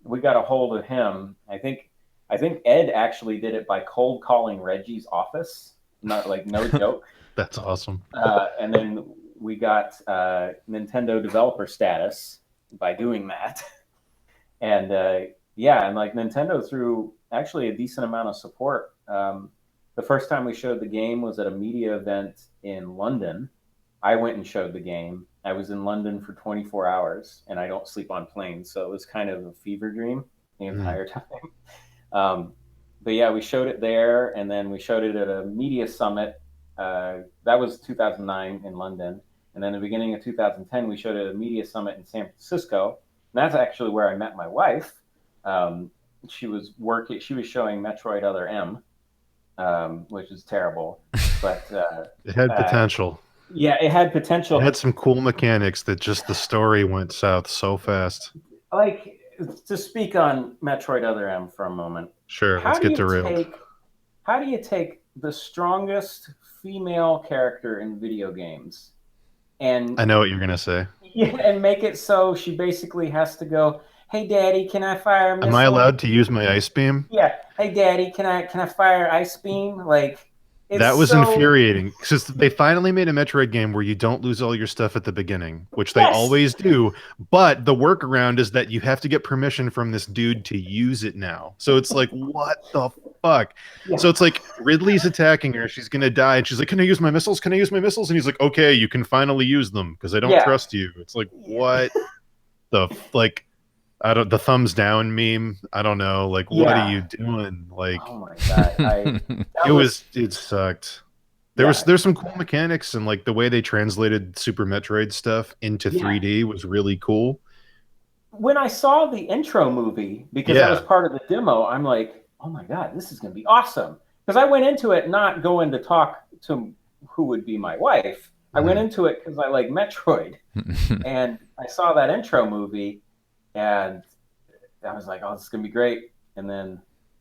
Speaker 3: we got a hold of him. I think Ed actually did it by cold calling Reggie's office. Not like no joke.
Speaker 2: That's awesome.
Speaker 3: And then we got Nintendo developer status by doing that. And yeah, and like Nintendo threw actually a decent amount of support. The first time we showed the game was at a media event in London. I went and showed the game. I was in London for 24 hours, and I don't sleep on planes, so it was kind of a fever dream the
Speaker 2: Mm.
Speaker 3: entire time. Um, but yeah, we showed it there, and then we showed it at a media summit. That was 2009 in London, and then the beginning of 2010, we showed it at a media summit in San Francisco. that's actually where I met my wife. She was showing Metroid Other M, which is terrible, but
Speaker 2: It had potential.
Speaker 3: yeah, it had potential.
Speaker 2: It had some cool mechanics that just the story went south so fast.
Speaker 3: Like, to speak on Metroid Other M for a moment.
Speaker 2: Sure, let's
Speaker 3: How do
Speaker 2: get
Speaker 3: you
Speaker 2: derailed.
Speaker 3: take the strongest female character in video games and
Speaker 2: I know what you're gonna say.
Speaker 3: yeah, and make it so she basically has to go, "Hey, Daddy, can I fire a
Speaker 2: Am I
Speaker 3: missile?"
Speaker 2: allowed to use my ice beam?
Speaker 3: Yeah, "Hey, Daddy, can I fire ice beam?" Like, it's
Speaker 2: That was
Speaker 3: so
Speaker 2: infuriating because they finally made a Metroid game where you don't lose all your stuff at the beginning, which they
Speaker 3: yes,
Speaker 2: always do. But the workaround is that you have to get permission from this dude to use it now. So it's like, what the fuck?
Speaker 3: yeah,
Speaker 2: So it's like Ridley's attacking her. She's going to die. And she's like, can I use my missiles? Can I use my missiles? And he's like, okay, you can finally use them because I don't
Speaker 3: yeah,
Speaker 2: trust you. It's like, what like, I don't, the thumbs down meme. I don't know. Like, what are
Speaker 3: yeah.
Speaker 2: you doing? Like,
Speaker 3: Oh my god, that was
Speaker 2: it sucked.
Speaker 3: yeah,
Speaker 2: There's some cool mechanics and like the way they translated Super Metroid stuff into
Speaker 3: yeah.
Speaker 2: 3D was really cool.
Speaker 3: When I saw the intro movie, because that was
Speaker 2: Yeah.
Speaker 3: part of the demo, I'm like, oh my god, this is going to be awesome. Because I went into it not going to talk to who would be my wife. I went
Speaker 2: Mhm.
Speaker 3: into it because I like Metroid, and I saw that intro movie, and I was like, oh, this is going to be great. And then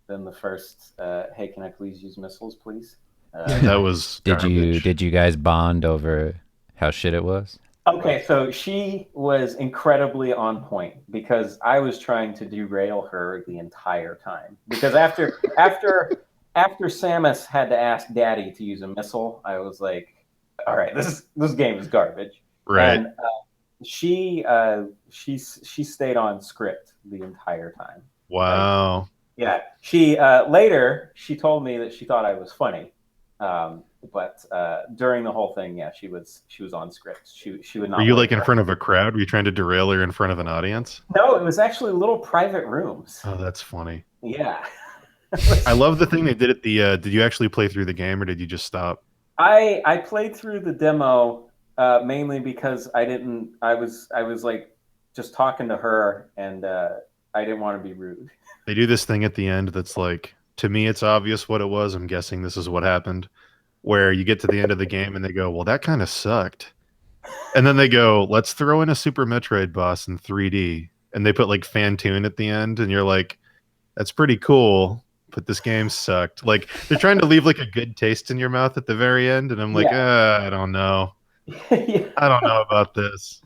Speaker 3: the first, hey, can I please use missiles, please?
Speaker 2: Yeah, that was garbage.
Speaker 1: did you guys bond over how shit it was?
Speaker 3: Okay, so she was incredibly on point because I was trying to derail her the entire time. Because after Samus had to ask Daddy to use a missile, I was like, "All right, this game is garbage."
Speaker 2: Right.
Speaker 3: And she stayed on script the entire time. Like,
Speaker 2: Wow.
Speaker 3: yeah, she later she told me that she thought I was funny, but during the whole thing, yeah, she was on script. She would
Speaker 2: Were
Speaker 3: not
Speaker 2: you
Speaker 3: work
Speaker 2: like in
Speaker 3: for.
Speaker 2: front of a crowd? Were you trying to derail her in front of an audience?
Speaker 3: No, it was actually little private rooms.
Speaker 2: Oh, that's funny.
Speaker 3: Yeah,
Speaker 2: I love the thing they did at the did you actually play through the game or did you just stop?
Speaker 3: I played through the demo mainly because I was like just talking to her and I didn't want to be rude.
Speaker 2: They do this thing at the end that's like to me it's obvious what it was. I'm guessing this is what happened. Where you get to the end of the game and they go, "Well, that kind of sucked." And then they go, "Let's throw in a Super Metroid boss in 3D." And they put like Fantoon at the end, and you're like, "That's pretty cool." But this game sucked. Like they're trying to leave like a good taste in your mouth at the very end, and I'm like,
Speaker 3: Yeah,
Speaker 2: I don't know.
Speaker 3: yeah.
Speaker 2: I don't know about this.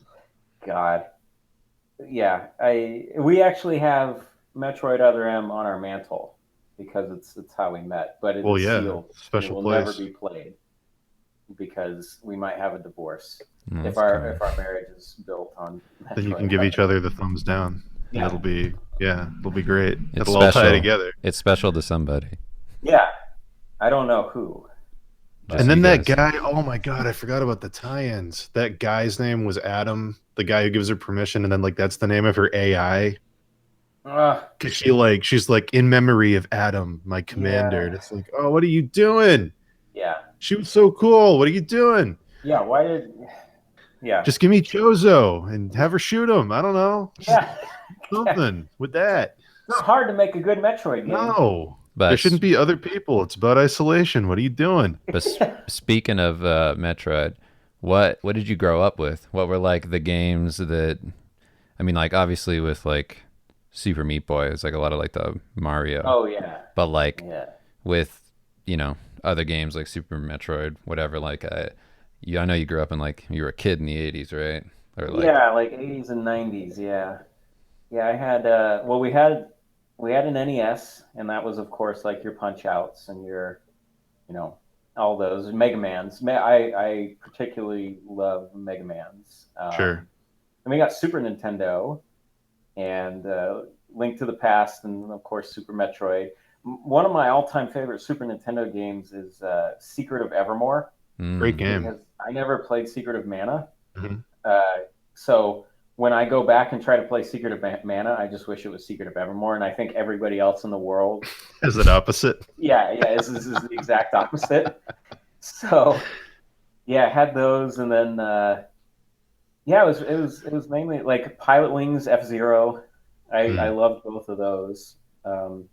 Speaker 3: God, yeah. We actually have Metroid Other M on our mantle because it's how we met, but it
Speaker 2: Well,
Speaker 3: is
Speaker 2: yeah,
Speaker 3: sealed. It
Speaker 2: special
Speaker 3: will never
Speaker 2: place.
Speaker 3: be played because we might have a divorce
Speaker 1: Oh,
Speaker 3: if
Speaker 1: that's
Speaker 3: our
Speaker 1: cool.
Speaker 3: marriage is built on
Speaker 2: Then you can
Speaker 3: Metroid
Speaker 2: give each
Speaker 3: Other.
Speaker 2: other the thumbs down, and
Speaker 3: Yeah,
Speaker 2: it'll be great.
Speaker 1: It's
Speaker 2: It'll all tie
Speaker 1: special.
Speaker 2: together.
Speaker 1: It's special to somebody.
Speaker 3: yeah. I don't know who,
Speaker 1: Just
Speaker 2: And
Speaker 3: but
Speaker 1: you
Speaker 2: then that
Speaker 1: guys.
Speaker 2: guy, oh my god, I forgot about the tie-ins. That guy's name was Adam, the guy who gives her permission, and then like that's the name of her AI.
Speaker 3: uh,
Speaker 2: Cause she's like in memory of Adam, my commander. And
Speaker 3: yeah,
Speaker 2: it's like, oh, what are you doing?
Speaker 3: yeah,
Speaker 2: She was so cool. What are you doing?
Speaker 3: yeah. Why did? Yeah,
Speaker 2: Just give me Chozo and have her shoot him. I don't know. Just
Speaker 3: yeah. Yeah.
Speaker 2: something with that.
Speaker 3: It's not hard to make a good Metroid game.
Speaker 2: No. There
Speaker 1: But
Speaker 2: shouldn't be other people. It's about isolation. What are you doing?
Speaker 1: speaking of Metroid, what did you grow up with? What were like the games that I mean, like obviously with like Super Meat Boy, it's like a lot of like the Mario,
Speaker 3: Oh yeah,
Speaker 1: but like
Speaker 3: yeah,
Speaker 1: with other games like Super Metroid, whatever. Like I know you grew up in like you were a kid in the '80s, right? Or like
Speaker 3: yeah. Like 80s and 90s. Yeah, yeah. I had well, we had an NES, and that was of course like your Punch Outs and your you know all those Mega Mans. I particularly love Mega Mans.
Speaker 2: Sure.
Speaker 3: And we got Super Nintendo and Link to the Past, and of course Super Metroid. One of my all-time favorite Super Nintendo games is Secret of Evermore
Speaker 2: Great
Speaker 1: mm,
Speaker 2: game.
Speaker 3: because I never played Secret of Mana.
Speaker 2: Mhm.
Speaker 3: Uh, so when I go back and try to play Secret of Mana, I just wish it was Secret of Evermore, and I think everybody else in the world,
Speaker 2: Is it opposite?
Speaker 3: yeah, yeah, this is the exact opposite. So yeah, I had those, and then Yeah, it was mainly like Pilot Wings, F-Zero. I
Speaker 2: Hmm.
Speaker 3: loved both of those. Um,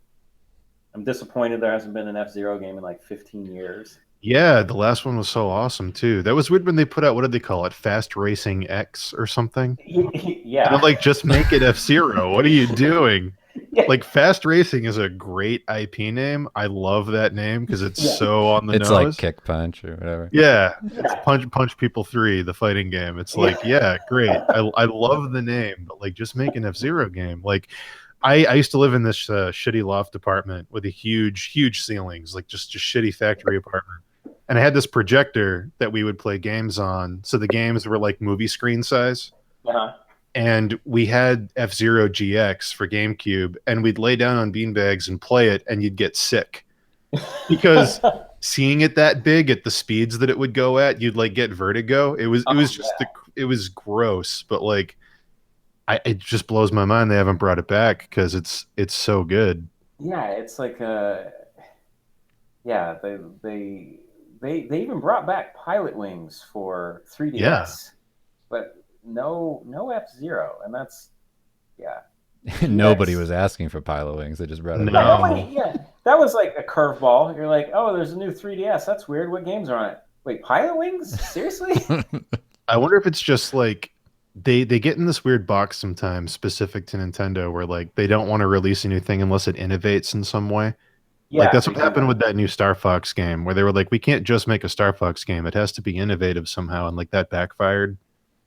Speaker 3: I'm disappointed there hasn't been an F-Zero game in like 15 years.
Speaker 2: Yeah, the last one was so awesome too. That was weird when they put out, what did they call it? Fast Racing X or something? And I'm
Speaker 3: Yeah.
Speaker 2: like, just make it F-Zero. What are you doing?
Speaker 3: Yeah.
Speaker 2: Like Fast Racing is a great IP name. I love that name because it's
Speaker 3: Yeah.
Speaker 2: so on the
Speaker 1: It's like
Speaker 2: nose.
Speaker 1: Kick Punch or whatever.
Speaker 2: Yeah, it's
Speaker 3: Yeah.
Speaker 2: Punch People 3, the fighting game. It's
Speaker 3: Yeah.
Speaker 2: like, yeah, great. I love the name, but like just make an F-Zero game. Like I used to live in this shitty loft apartment with a huge ceilings, like just shitty factory apartment. And I had this projector that we would play games on. So the games were like movie screen size.
Speaker 3: Uh-huh.
Speaker 2: And we had F-Zero GX for GameCube, and we'd lay down on beanbags and play it, and you'd get sick because seeing it that big at the speeds that it would go at, you'd like get vertigo. It was
Speaker 3: Oh
Speaker 2: just
Speaker 3: yeah.
Speaker 2: it was gross, but like it just blows my mind they haven't brought it back because it's so good.
Speaker 3: Yeah, it's like yeah, they even brought back Pilot Wings for
Speaker 2: Yeah.
Speaker 3: 3DS, but no F-Zero, and that's yeah.
Speaker 1: Nobody
Speaker 3: GX.
Speaker 1: was asking for Pilot Wings. They just brought it
Speaker 3: Yeah,
Speaker 1: back.
Speaker 3: nobody.
Speaker 2: No.
Speaker 3: Yeah, that was like a curveball. You're like, oh, there's a new 3DS. That's weird. What games are on it? Wait, Pilot Wings? Seriously?
Speaker 2: I wonder if it's just like they get in this weird box sometimes specific to Nintendo where like they don't want to release a new thing unless it innovates in some way. Like
Speaker 3: Yeah,
Speaker 2: that's what happened with that new Star Fox game where they were like, we can't just make a Star Fox game. It has to be innovative somehow, and like that backfired.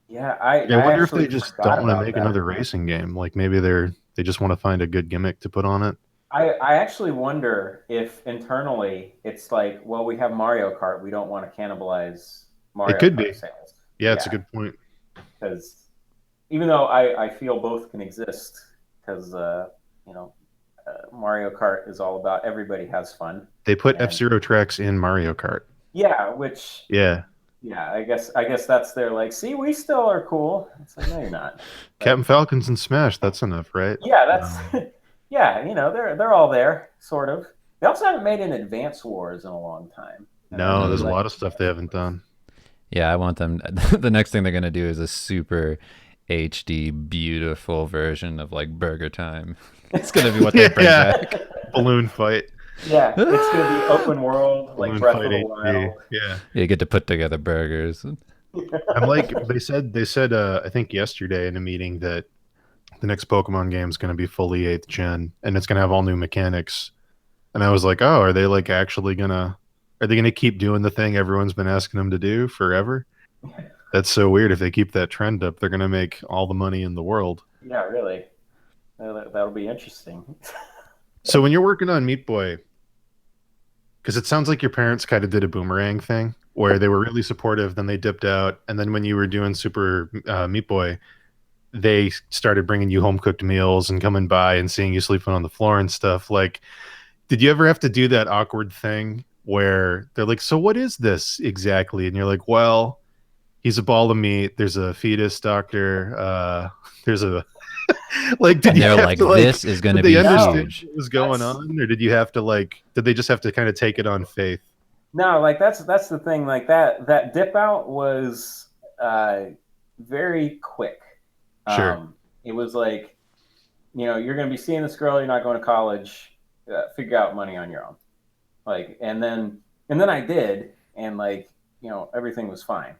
Speaker 3: yeah. I
Speaker 2: Like, I
Speaker 3: I
Speaker 2: wonder if
Speaker 3: actually
Speaker 2: they just don't
Speaker 3: forgot
Speaker 2: want to
Speaker 3: about
Speaker 2: make
Speaker 3: that.
Speaker 2: another racing game. Like maybe they just want to find a good gimmick to put on it.
Speaker 3: I actually wonder if internally it's like, well, we have Mario Kart. We don't want to cannibalize
Speaker 2: It
Speaker 3: Mario
Speaker 2: could
Speaker 3: Kart
Speaker 2: be.
Speaker 3: sales.
Speaker 2: Yeah, it's a
Speaker 3: Yeah,
Speaker 2: good point.
Speaker 3: because even though I feel both can exist, because you know Mario Kart is all about everybody has fun,
Speaker 2: They put
Speaker 3: and
Speaker 2: F-Zero tracks in Mario Kart.
Speaker 3: yeah, which
Speaker 2: Yeah.
Speaker 3: yeah, I guess that's their like, see, we still are cool. It's like, no, you're not.
Speaker 2: Captain
Speaker 3: Like,
Speaker 2: Falcons and Smash, that's enough, right?
Speaker 3: yeah, that's
Speaker 2: Um,
Speaker 3: yeah, they're all there, sort of. They also haven't made an Advance Wars in a long time, and
Speaker 2: no,
Speaker 3: I'd
Speaker 2: there's a
Speaker 3: like
Speaker 1: Mm.
Speaker 2: lot
Speaker 3: to
Speaker 2: of
Speaker 3: see
Speaker 2: stuff
Speaker 3: that
Speaker 2: they
Speaker 3: some
Speaker 2: haven't
Speaker 3: more.
Speaker 2: done.
Speaker 1: Yeah, I want them. The next thing they're gonna do is a super HD beautiful version of like Burger Time. It's gonna be what they bring
Speaker 2: Yeah.
Speaker 1: back.
Speaker 2: Balloon fight.
Speaker 3: Yeah, it's gonna be open world like
Speaker 2: Balloon
Speaker 3: Breath of
Speaker 2: fight
Speaker 3: the
Speaker 2: HD.
Speaker 3: Wild.
Speaker 2: Yeah.
Speaker 1: You get to put together burgers.
Speaker 2: I'm like they said I think yesterday in a meeting that the next Pokemon game is going to be fully 8th gen and it's going to have all new mechanics. And I was like, "Oh, are they like actually going to are they going to keep doing the thing everyone's been asking them to do forever?" That's so weird. If they keep that trend up, they're going to make all the money in the world.
Speaker 3: Yeah, really. That'll be interesting.
Speaker 2: So when you're working on Meat Boy, because it sounds like your parents kind of did a boomerang thing where they were really supportive, then they dipped out, and then when you were doing Super Meat Boy, they started bringing you home cooked meals and coming by and seeing you sleeping on the floor and stuff. Like, did you ever have to do that awkward thing where they're like, "So what is this exactly?" And you're like, "Well, he's a ball of meat. There's a fetus doctor. There's a like, did
Speaker 1: And
Speaker 2: you
Speaker 1: they're
Speaker 2: have
Speaker 1: like,
Speaker 2: to like,
Speaker 1: this is
Speaker 2: did
Speaker 1: gonna
Speaker 2: they
Speaker 1: be
Speaker 3: No,
Speaker 2: understand
Speaker 1: huge.
Speaker 2: what was going
Speaker 3: that's
Speaker 2: on, or did you have to like, did they just have to kind of take it on faith?
Speaker 3: no, like that's the thing. Like that dip out was uh, very quick.
Speaker 2: Sure.
Speaker 3: It was like, you're going to be seeing this girl. You're not going to college. Figure out money on your own. Like, and then I did, and like, everything was fine.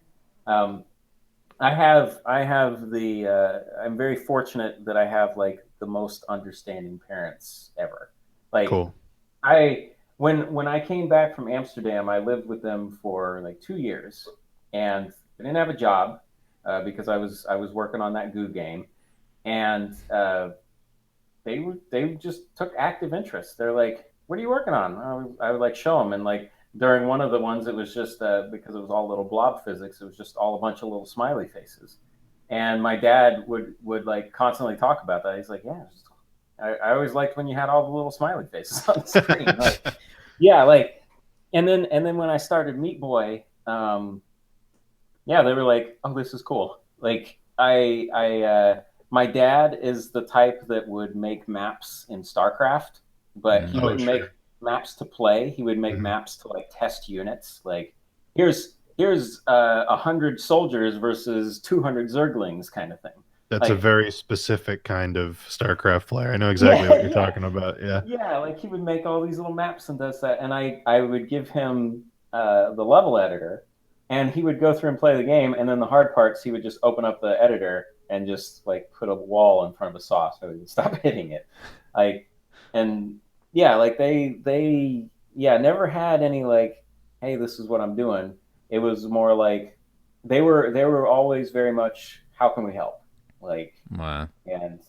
Speaker 3: Um, I have the I'm very fortunate that I have like the most understanding parents ever. Like
Speaker 2: Cool.
Speaker 3: I when I came back from Amsterdam, I lived with them for like 2 years, and I didn't have a job because I was working on that Goo game, and they just took active interest. They're like, "What are you working on?" I would like show them, and like during one of the ones, it was just because it was all little blob physics. It was just all a bunch of little smiley faces, and my dad would like constantly talk about that. He's like, "Yeah, I always liked when you had all the little smiley faces on the screen." Like, yeah, like, and then when I started Meat Boy, yeah, they were like, "Oh, this is cool." Like, my dad is the type that would make maps in StarCraft, but he
Speaker 1: Mm.
Speaker 2: Oh,
Speaker 3: wouldn't make
Speaker 2: sure.
Speaker 3: maps to play. He would make
Speaker 2: Mhm.
Speaker 3: maps to like test units. Like, here's here's 100 soldiers versus 200 Zerglings kind of thing.
Speaker 2: That's a
Speaker 3: Like,
Speaker 2: very specific kind of StarCraft player. I know exactly
Speaker 3: yeah,
Speaker 2: what you're
Speaker 3: yeah,
Speaker 2: talking about. Yeah.
Speaker 3: yeah. Like he would make all these little maps and does that, and I would give him the level editor, and he would go through and play the game, and then the hard parts he would just open up the editor and just like put a wall in front of a saw so he would stop hitting it, like, and yeah, like they yeah never had any like, hey, this is what I'm doing. It was more like they were always very much, how can we help, like,
Speaker 1: Wow.
Speaker 3: and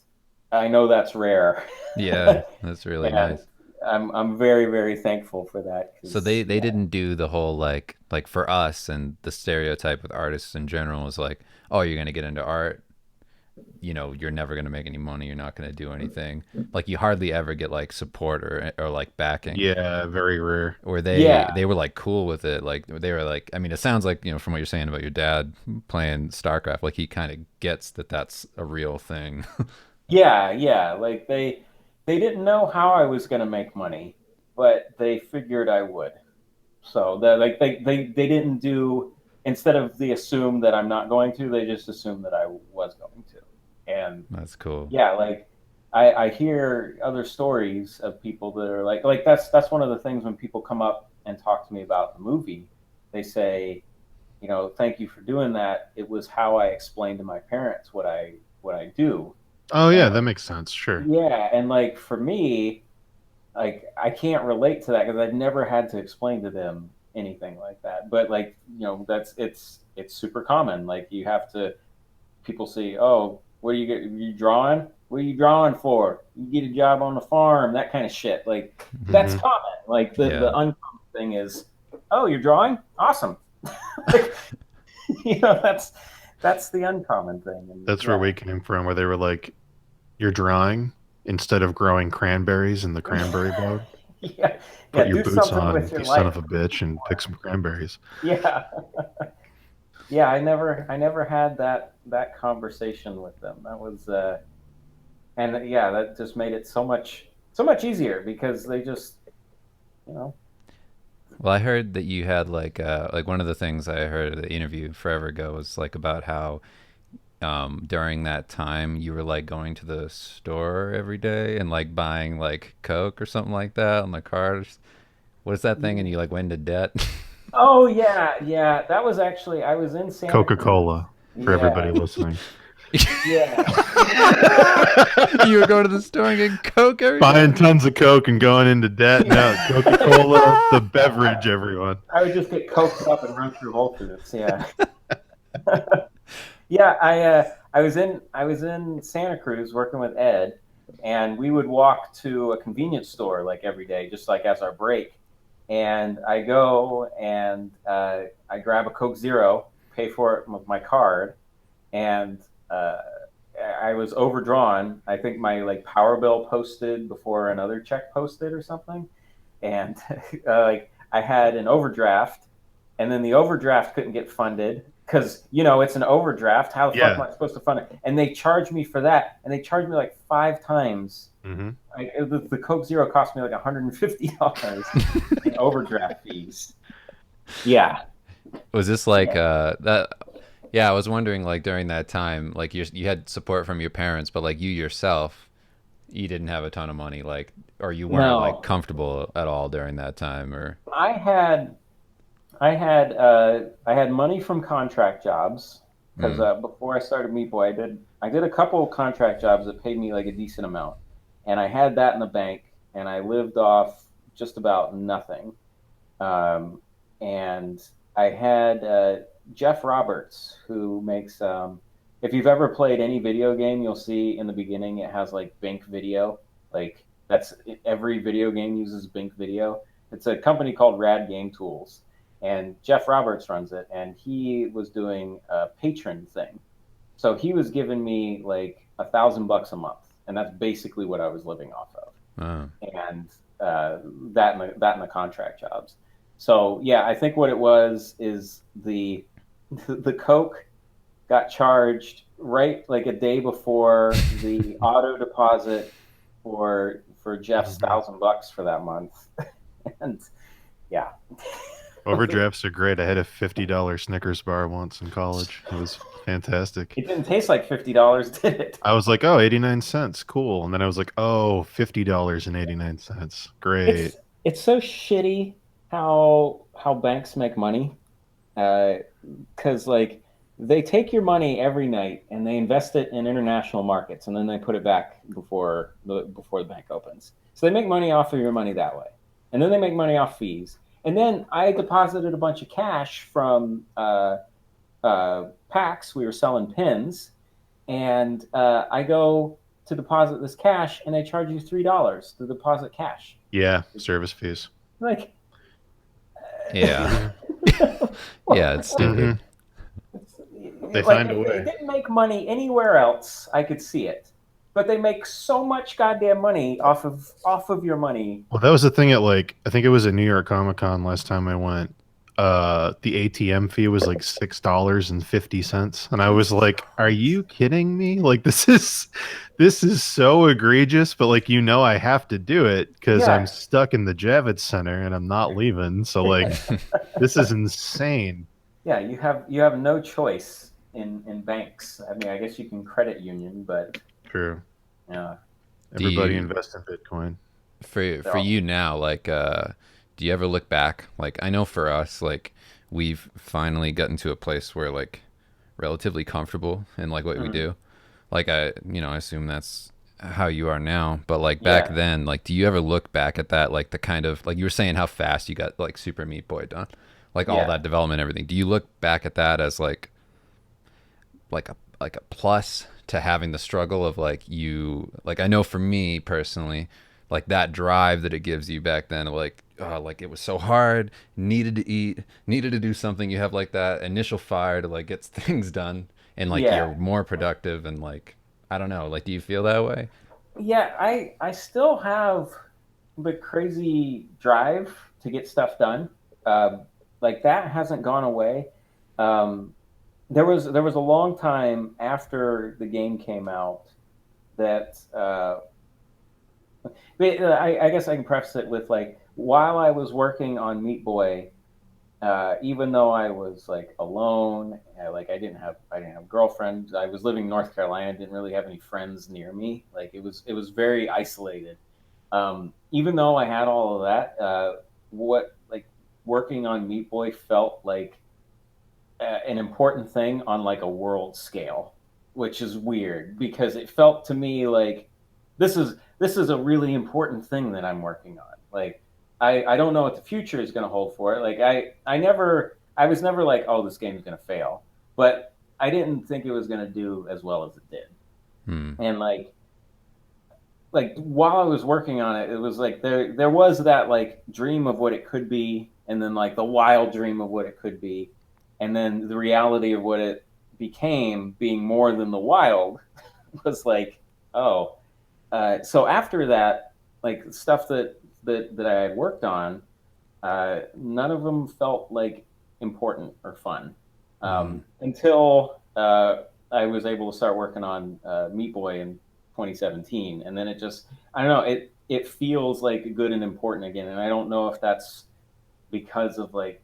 Speaker 3: I know that's rare.
Speaker 1: Yeah, that's really
Speaker 3: And
Speaker 1: nice.
Speaker 3: I'm very, very thankful for that
Speaker 1: So
Speaker 3: because,
Speaker 1: they
Speaker 3: yeah,
Speaker 1: didn't do the whole like for us and the stereotype with artists in general is like, oh, you're gonna get into art, you're never gonna make any money, you're not gonna do anything. Like you hardly ever get like support or like backing.
Speaker 2: Yeah, very rare.
Speaker 1: Or
Speaker 3: yeah,
Speaker 1: they were like cool with it. Like they were like, I mean, it sounds like from what you're saying about your dad playing StarCraft, like he kind of gets that that's a real thing.
Speaker 3: yeah, yeah. Like they didn't know how I was going to make money, but they figured I would. So that, like, they didn't do, instead of they assume that I'm not going to, they just assumed that I was going to. And
Speaker 1: That's cool.
Speaker 3: yeah, like I hear other stories of people that are like that's one of the things when people come up and talk to me about the movie, they say, thank you for doing that. It was how I explained to my parents what I do.
Speaker 2: Oh
Speaker 3: And
Speaker 2: yeah,
Speaker 3: like,
Speaker 2: that makes sense. Sure.
Speaker 3: yeah, and like for me, like I can't relate to that because I've never had to explain to them anything like that. But like, that's it's super common. Like you have to, people say, "Oh, what are you drawing? What are you drawing for? You get a job on the farm, that kind of shit." Like that's
Speaker 2: Hmm.
Speaker 3: common. Like the
Speaker 1: Yeah.
Speaker 3: uncommon thing is, "Oh, you're drawing? Awesome." Like, that's the uncommon thing. And
Speaker 2: That's where
Speaker 3: yeah.
Speaker 2: we came from, where they were like, "You're drawing instead of growing cranberries in the cranberry bog.
Speaker 3: Yeah,
Speaker 2: Put
Speaker 3: yeah,
Speaker 2: your
Speaker 3: do
Speaker 2: boots
Speaker 3: something
Speaker 2: on,
Speaker 3: with your
Speaker 2: you son
Speaker 3: life.
Speaker 2: of a bitch, and pick some cranberries."
Speaker 3: Yeah. Yeah, I never had that conversation with them. That was and yeah, that just made it so much easier because they just, you know.
Speaker 1: Well, I heard that you had like one of the things I heard at the interview forever ago was like about how during that time you were like going to the store every day and like buying like Coke or something like that on the card. What is that thing? And you like went into debt.
Speaker 3: Oh yeah, yeah. That was actually, I was in Santa Cruz.
Speaker 2: Coca-Cola for everybody
Speaker 3: Yeah.
Speaker 2: listening.
Speaker 3: Yeah.
Speaker 1: You were going to the store and getting Coke every
Speaker 2: Buying
Speaker 1: day.
Speaker 2: tons of Coke and going into debt. No,
Speaker 3: Yeah.
Speaker 2: Coca-Cola, the beverage, everyone.
Speaker 3: I would just get coked up and run through Whole Foods. Yeah. Yeah, I was in Santa Cruz working with Ed, and we would walk to a convenience store like every day, just like as our break. And I go and I grab a Coke Zero, pay for it with my card, and I was overdrawn. I think my like power bill posted before another check posted or something, and like I had an overdraft, and then the overdraft couldn't get funded because it's an overdraft. How the fuck am
Speaker 2: Yeah.
Speaker 3: I supposed to fund it? And they charged me for that, and they charged me like 5 times.
Speaker 2: Hmm.
Speaker 3: The Coke Zero cost me like $150 in overdraft fees. Yeah,
Speaker 1: Was this like
Speaker 3: yeah.
Speaker 1: that? Yeah, I was wondering like during that time, like you had support from your parents, but like you yourself, you didn't have a ton of money, like, or you weren't like
Speaker 3: No,
Speaker 1: comfortable at all during that time, or.
Speaker 3: I had I had money from contract jobs because
Speaker 1: Mm,
Speaker 3: before I started Meat Boy, I did a couple of contract jobs that paid me like a decent amount, and I had that in the bank, and I lived off just about nothing. Um, and I had Jeff Roberts, who makes. If you've ever played any video game, you'll see in the beginning it has like Bink Video. Like that's every video game uses Bink Video. It's a company called Rad Game Tools, and Jeff Roberts runs it. And he was doing a patron thing, so he was giving me like $1,000 a month, and that's basically what I was living off of,
Speaker 1: uh,
Speaker 3: and that in the contract jobs. So yeah, I think what it was is the Coke got charged right like a day before the auto deposit for Jeff's
Speaker 2: Hmm.
Speaker 3: $1,000 for that month, and yeah,
Speaker 2: Overdrafts are great. I had a $50 Snickers bar once in college. It was fantastic.
Speaker 3: It didn't taste like $50, did it?
Speaker 2: I was like, oh, 89 cents. Cool. And then I was like, oh, $50.89.
Speaker 3: It's
Speaker 2: Great.
Speaker 3: it's so shitty how banks make money. Because like they take your money every night and they invest it in international markets and then they put it back before the bank opens. So they make money off of your money that way, and then they make money off fees. And then I deposited a bunch of cash from PAX. We were selling pins, and I go to deposit this cash, and they charge you $3 to deposit cash.
Speaker 2: Yeah, service fees.
Speaker 3: Like,
Speaker 1: Yeah. Yeah, it's
Speaker 2: hmm
Speaker 1: stupid.
Speaker 2: They
Speaker 3: like
Speaker 2: find a
Speaker 3: if they
Speaker 2: way.
Speaker 3: didn't make money anywhere else, I could see it. But they make so much goddamn money off of your money.
Speaker 2: Well, that was the thing at like I think it was at New York Comic Con last time I went. The ATM fee was like $6.50. And I was
Speaker 3: Jesus
Speaker 2: like, are you
Speaker 3: Christ.
Speaker 2: kidding me? Like this is so egregious, but like I have to do it because I'm
Speaker 3: Yeah.
Speaker 2: stuck in the Javits Center and I'm not leaving. So like this is insane.
Speaker 3: Yeah, you have no choice in banks. I mean, I guess you can credit union, but
Speaker 2: True.
Speaker 3: yeah,
Speaker 1: Do
Speaker 2: Everybody
Speaker 1: you
Speaker 2: invest in Bitcoin.
Speaker 1: for
Speaker 3: they're
Speaker 1: you now, like do you ever look back? Like I know for us, like we've finally gotten to a place where like relatively comfortable in like what we
Speaker 3: Mhm.
Speaker 1: do. Like I assume that's how you are now, but like back
Speaker 3: Yeah,
Speaker 1: then, like do you ever look back at that, like the kind of like you were saying how fast you got like Super Meat Boy done, like all
Speaker 3: yeah,
Speaker 1: that development, everything. Do you look back at that as like a plus to having the struggle of like you, like I know for me personally, like that drive that it gives you back then, like like it was so hard, needed to eat, needed to do something. You have like that initial fire to like get things done, and like
Speaker 3: yeah,
Speaker 1: you're more productive, and like I don't know, like do you feel that way?
Speaker 3: yeah. I still have the crazy drive to get stuff done. Like that hasn't gone away. Um, there was a long time after the game came out that I guess I can preface it with like while I was working on Meat Boy, even though I was like alone, like I didn't have girlfriends. I was living in North Carolina. Didn't really have any friends near me. Like it was very isolated. Even though I had all of that, what like working on Meat Boy felt like an important thing on like a world scale, which is weird because it felt to me like this is a really important thing that I'm working on. Like I don't know what the future is going to hold for it. Like I was never like, oh, this game is going to fail, but I didn't think it was going to do as well as it did.
Speaker 1: Hmm.
Speaker 3: And like while I was working on it, it was like there was that like dream of what it could be, and then like the wild dream of what it could be, and then the reality of what it became being more than the wild was like, oh, so after that, like stuff that I had worked on, none of them felt like important or fun
Speaker 1: Hmm.
Speaker 3: until I was able to start working on Meat Boy in 2017, and then it just I don't know it feels like good and important again, and I don't know if that's because of like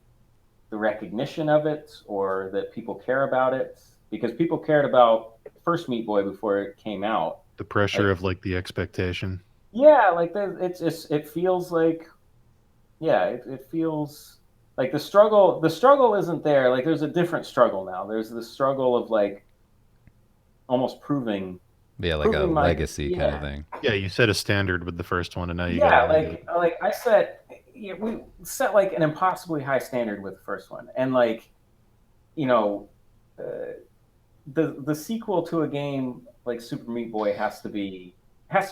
Speaker 3: the recognition of it or that people care about it because people cared about first Meat Boy before it came out.
Speaker 2: The pressure
Speaker 3: Like
Speaker 2: of like the expectation.
Speaker 3: yeah, like it's just it feels like yeah, it feels like the struggle isn't there. Like there's a different struggle now. There's the struggle of like almost proving
Speaker 1: Yeah, like a
Speaker 3: proving my
Speaker 1: legacy kind of
Speaker 3: yeah
Speaker 1: thing.
Speaker 2: Yeah, you set a standard with the first one and now you got to
Speaker 3: yeah
Speaker 2: meet it.
Speaker 3: like I set yeah, we set like an impossibly high standard with the first one, and like you know uh, the sequel to a game like Super Meat Boy has to be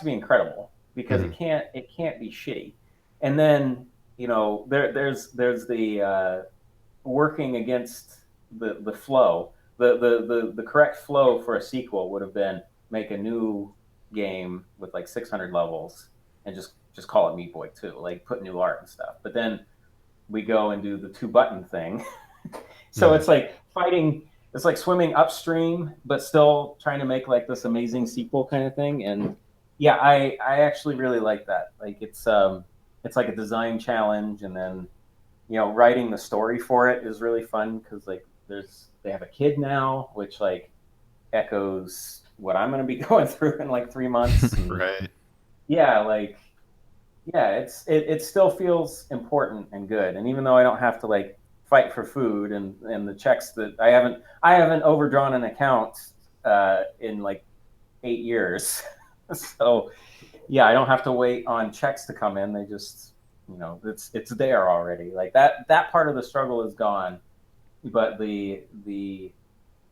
Speaker 3: incredible because
Speaker 2: Mhm.
Speaker 3: it can't be shitty, and then there's the working against the flow. The correct flow for a sequel would have been make a new game with like 600 levels and just call it Meat Boy 2, like put new art and stuff. But then we go and do the two button thing. So
Speaker 2: Mhm.
Speaker 3: it's like fighting. It's like swimming upstream, but still trying to make like this amazing sequel kind of thing. And yeah, I actually really like that. Like it's like a design challenge, and then writing the story for it is really fun because like they have a kid now, which like echoes what I'm going to be going through in like 3 months. And
Speaker 2: Right.
Speaker 3: yeah, like yeah, it still feels important and good. And even though I don't have to like fight for food and the checks that I haven't overdrawn an account in like 8 years. So yeah, I don't have to wait on checks to come in. They just it's there already. Like that part of the struggle is gone, but the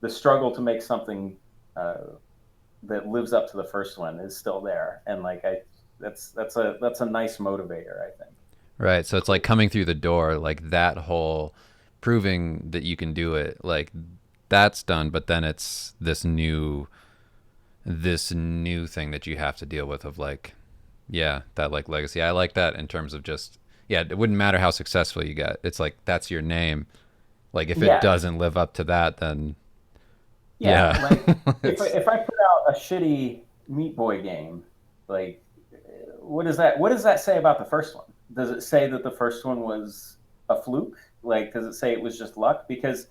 Speaker 3: struggle to make something that lives up to the first one is still there. And like that's a nice motivator, I think.
Speaker 1: Right. So it's like coming through the door, like that whole proving that you can do it, like that's done, but then it's this new thing that you have to deal with of like, yeah, that like legacy. I like that in terms of just, yeah, it wouldn't matter how successful you get. It's like that's your name. Like if it
Speaker 3: Yeah,
Speaker 1: doesn't live up to that, then
Speaker 3: yeah.
Speaker 1: yeah.
Speaker 3: Like if I,
Speaker 1: It's
Speaker 3: if I put out a shitty Meat Boy game, like what does that say about the first one? Does it say that the first one was a fluke? Like, does it say it was just luck? Because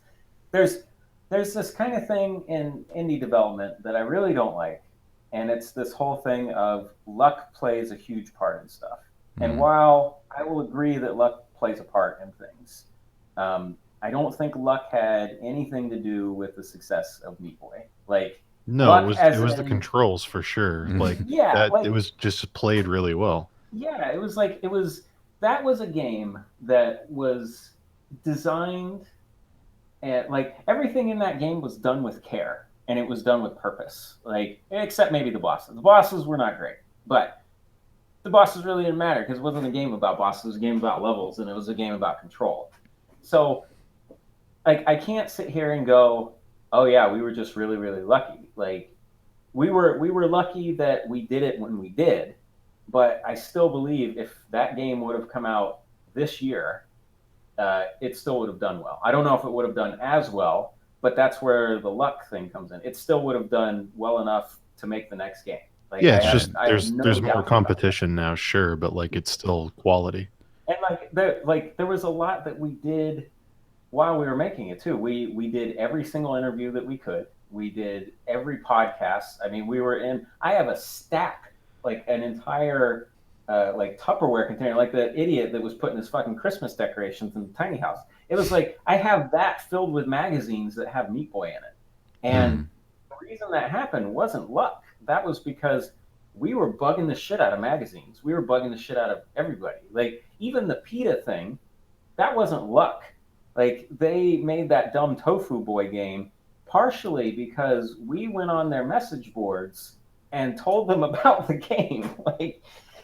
Speaker 3: there's there's this kind of thing in indie development that I really don't like, and it's this whole thing of luck plays a huge part in stuff. And
Speaker 1: mm,
Speaker 3: while I will agree that luck plays a part in things, I don't think luck had anything to do with the success of Meat Boy. Like
Speaker 2: No,
Speaker 3: luck,
Speaker 2: it
Speaker 3: as
Speaker 2: was the
Speaker 3: in
Speaker 2: controls for sure. Like
Speaker 3: yeah,
Speaker 2: that, it
Speaker 3: like
Speaker 2: was just played really well.
Speaker 3: yeah, it was like it was that was a game that was designed and like everything in that game was done with care and it was done with purpose. Like except maybe the bosses. The bosses were not great, but the bosses really didn't matter because it wasn't a game about bosses. It was a game about levels and it was a game about control. So like I can't sit here and go, oh yeah, we were just really really lucky. Like we were lucky that we did it when we did, but I still believe if that game would have come out this year, it still would have done well. I don't know if it would have done as well, but that's where the luck thing comes in. It still would have done well enough to make the next game. Like
Speaker 2: Yeah,
Speaker 3: I
Speaker 2: it's
Speaker 3: have
Speaker 1: right.
Speaker 2: just
Speaker 3: I have no
Speaker 2: there's more
Speaker 3: doubts about that.
Speaker 2: competition now, sure, but like it's still quality.
Speaker 3: And there was a lot that we did while we were making it too. We did every single interview that we could. We did every podcast. I mean, we were in. I have a stack, like an entire like Tupperware container, like the idiot that was putting his fucking Christmas decorations in the tiny house. It was like I have that filled with magazines that have Meat Boy in it. And
Speaker 1: Mm,
Speaker 3: the reason that happened wasn't luck. That was because we were bugging the shit out of magazines. We were bugging the shit out of everybody. Like even the PETA thing, that wasn't luck. Like they made that dumb Tofu Boy game partially because we went on their message boards and told them about the game.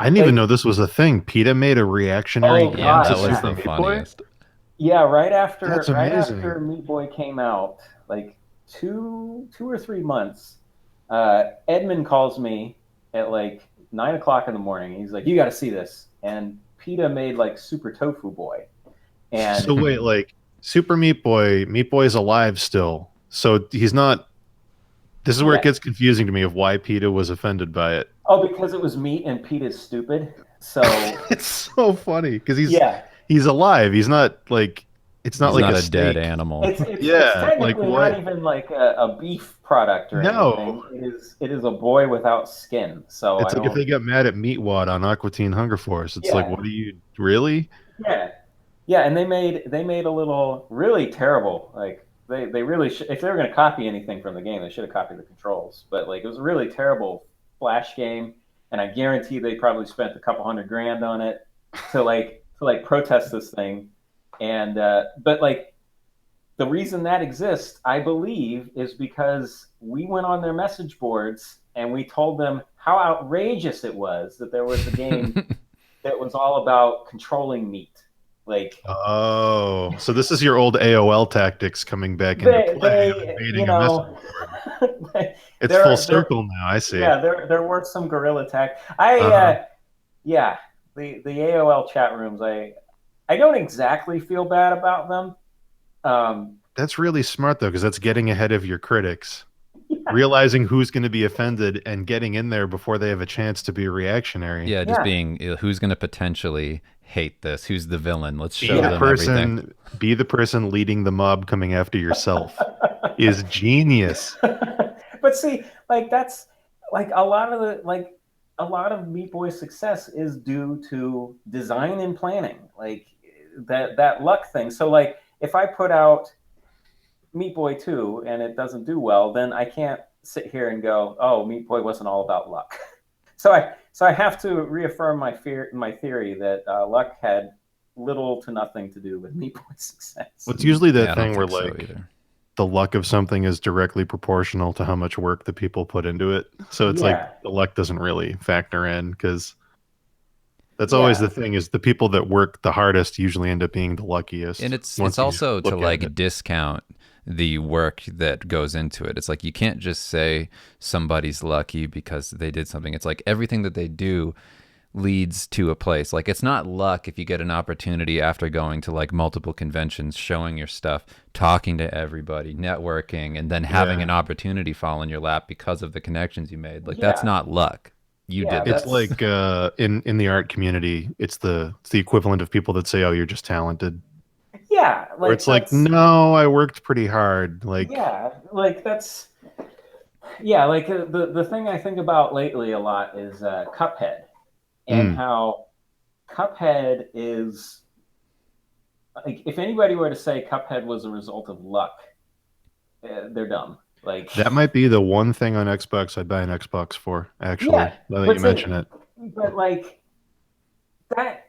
Speaker 2: I didn't even know
Speaker 3: Like
Speaker 2: this was a thing. PETA made a reactionary
Speaker 3: oh
Speaker 1: yeah,
Speaker 2: game to
Speaker 1: that
Speaker 3: god,
Speaker 1: was
Speaker 3: yeah,
Speaker 2: Super
Speaker 1: the
Speaker 2: Meat Boy.
Speaker 1: funniest.
Speaker 3: yeah. Right
Speaker 2: That's
Speaker 3: after right
Speaker 2: amazing.
Speaker 3: after Meat Boy came out, like two or 3 months, Edmund calls me at like 9 o'clock in the morning. He's like, "You got to see this." And PETA made like Super Tofu Boy,
Speaker 2: So
Speaker 3: and
Speaker 2: wait, like Super Meat Boy is alive still. So he's not. This is where it
Speaker 3: yeah.
Speaker 2: gets confusing to me of why PETA was offended by it.
Speaker 3: Oh, because it was meat and PETA's stupid. So
Speaker 2: It's so funny because
Speaker 3: yeah,
Speaker 2: he's alive. He's not like it's not
Speaker 1: He's
Speaker 2: like
Speaker 1: not
Speaker 2: a
Speaker 1: a dead
Speaker 2: steak.
Speaker 1: animal.
Speaker 3: it's
Speaker 2: Yeah, like
Speaker 3: technically not
Speaker 2: what?
Speaker 3: even like a beef product or
Speaker 2: No.
Speaker 3: anything. It is a boy without skin. So I
Speaker 2: It's like if
Speaker 3: don't.
Speaker 2: they got mad at Meatwad on Aqua Teen Hunger Force, it's like,
Speaker 3: Yeah,
Speaker 2: what are you really?
Speaker 3: yeah, yeah. And they made a little really terrible like they really if they were going to copy anything from the game they should have copied the controls. But like it was a really terrible flash game, and I guarantee they probably spent a couple $100,000 on it to like protest this thing. And but like the reason that exists, I believe, is because we went on their message boards and we told them how outrageous it was that there was a game that was all about controlling meat. Like
Speaker 2: Oh, so this is your old AOL tactics coming back into play of
Speaker 3: they
Speaker 2: invading a message board. It's full
Speaker 3: there
Speaker 2: circle now. I see.
Speaker 3: yeah there were some guerrilla tech.
Speaker 2: Uh-huh.
Speaker 3: Yeah, the AOL chat rooms. I don't exactly feel bad about them. Um,
Speaker 2: That's really smart though, because that's getting ahead of your critics. realizing who's going to be offended and getting in there before they have a chance to be reactionary.
Speaker 1: Yeah, just
Speaker 3: Yeah,
Speaker 1: being who's going to potentially hate this? Who's the villain? Let's
Speaker 2: Be
Speaker 1: show
Speaker 2: the
Speaker 3: yeah.
Speaker 1: them everything.
Speaker 2: person, be the person leading the mob coming after yourself is genius.
Speaker 3: But see, like that's like a lot of Meat Boy's success is due to design and planning, like that luck thing. So like if I put out Meat Boy 2 and it doesn't do well, then I can't sit here and go, "Oh, Meat Boy wasn't all about luck." So I have to reaffirm my theory that luck had little to nothing to do with Meat Boy's success.
Speaker 2: It's usually
Speaker 1: Yeah,
Speaker 2: that
Speaker 1: I don't
Speaker 2: thing where
Speaker 1: think so
Speaker 2: like
Speaker 1: either.
Speaker 2: the luck of something is directly proportional to how much work the people put into it. So it's like
Speaker 3: Yeah,
Speaker 2: the luck doesn't really factor in because that's always
Speaker 3: yeah,
Speaker 2: the thing is the people that work the hardest usually end up being the luckiest
Speaker 1: And it's
Speaker 2: once you
Speaker 1: also to
Speaker 2: look at it.
Speaker 1: like discount the work that goes into it. It's like you can't just say somebody's lucky because they did something. It's like everything that they do leads to a place. Like it's not luck if you get an opportunity after going to like multiple conventions, showing your stuff, talking to everybody, networking, and then having
Speaker 2: Yeah.
Speaker 1: an opportunity fall in your lap because of the connections you made. Like that's
Speaker 3: yeah,
Speaker 1: not luck. You
Speaker 3: yeah.
Speaker 1: did
Speaker 2: It's
Speaker 1: that.
Speaker 3: That's
Speaker 2: like in the art community, it's the equivalent of people that say, "Oh, you're just talented."
Speaker 3: yeah,
Speaker 2: Where
Speaker 3: like
Speaker 2: it's like,
Speaker 3: that's
Speaker 2: "No, I worked pretty hard." Like,
Speaker 3: yeah, like that's yeah, like the thing I think about lately a lot is Cuphead and
Speaker 2: mm,
Speaker 3: how Cuphead is like if anybody were to say Cuphead was a result of luck, they're dumb. Like
Speaker 2: that might be the one thing on Xbox I'd buy an Xbox for, actually,
Speaker 3: yeah,
Speaker 2: now that you
Speaker 3: but
Speaker 2: mention
Speaker 3: see,
Speaker 2: it.
Speaker 3: but like that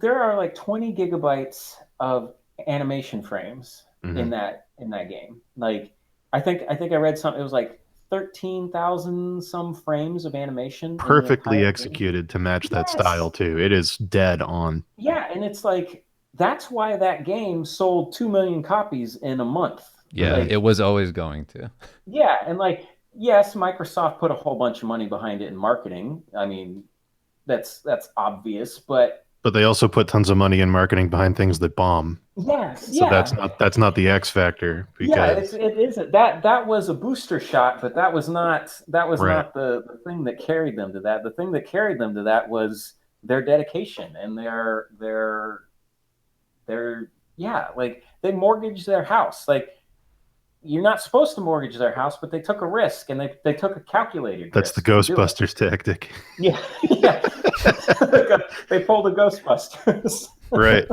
Speaker 3: there are like 20 gigabytes of animation frames
Speaker 2: Hmm.
Speaker 3: in that game. Like I think I read something. It was like 13,000 some frames of animation in the
Speaker 2: Perfectly
Speaker 3: entire game.
Speaker 2: executed to match that style
Speaker 3: Yes,
Speaker 2: too. It is dead on.
Speaker 3: yeah, and it's like that's why that game sold 2 million copies in a month.
Speaker 1: Yeah,
Speaker 2: Hmm.
Speaker 1: it
Speaker 3: Like
Speaker 1: was always going to.
Speaker 3: yeah, and like yes, Microsoft put a whole bunch of money behind it in marketing. I mean, that's obvious, but
Speaker 2: But they also put tons of money in marketing behind things that bomb.
Speaker 3: yes,
Speaker 2: So that's
Speaker 3: yeah,
Speaker 2: not the X factor
Speaker 3: yeah,
Speaker 2: because
Speaker 3: it isn't that was a booster shot, but that was
Speaker 2: right.
Speaker 3: not the thing that carried them to that. The thing that carried them to that was their dedication and their yeah, like they mortgaged their house. Like you're not supposed to mortgage their house, but they took a risk and they took a calculated
Speaker 2: That's the
Speaker 3: risk to do it.
Speaker 2: Ghostbusters tactic.
Speaker 3: Yeah, yeah. They pulled the Ghostbusters.
Speaker 2: Right.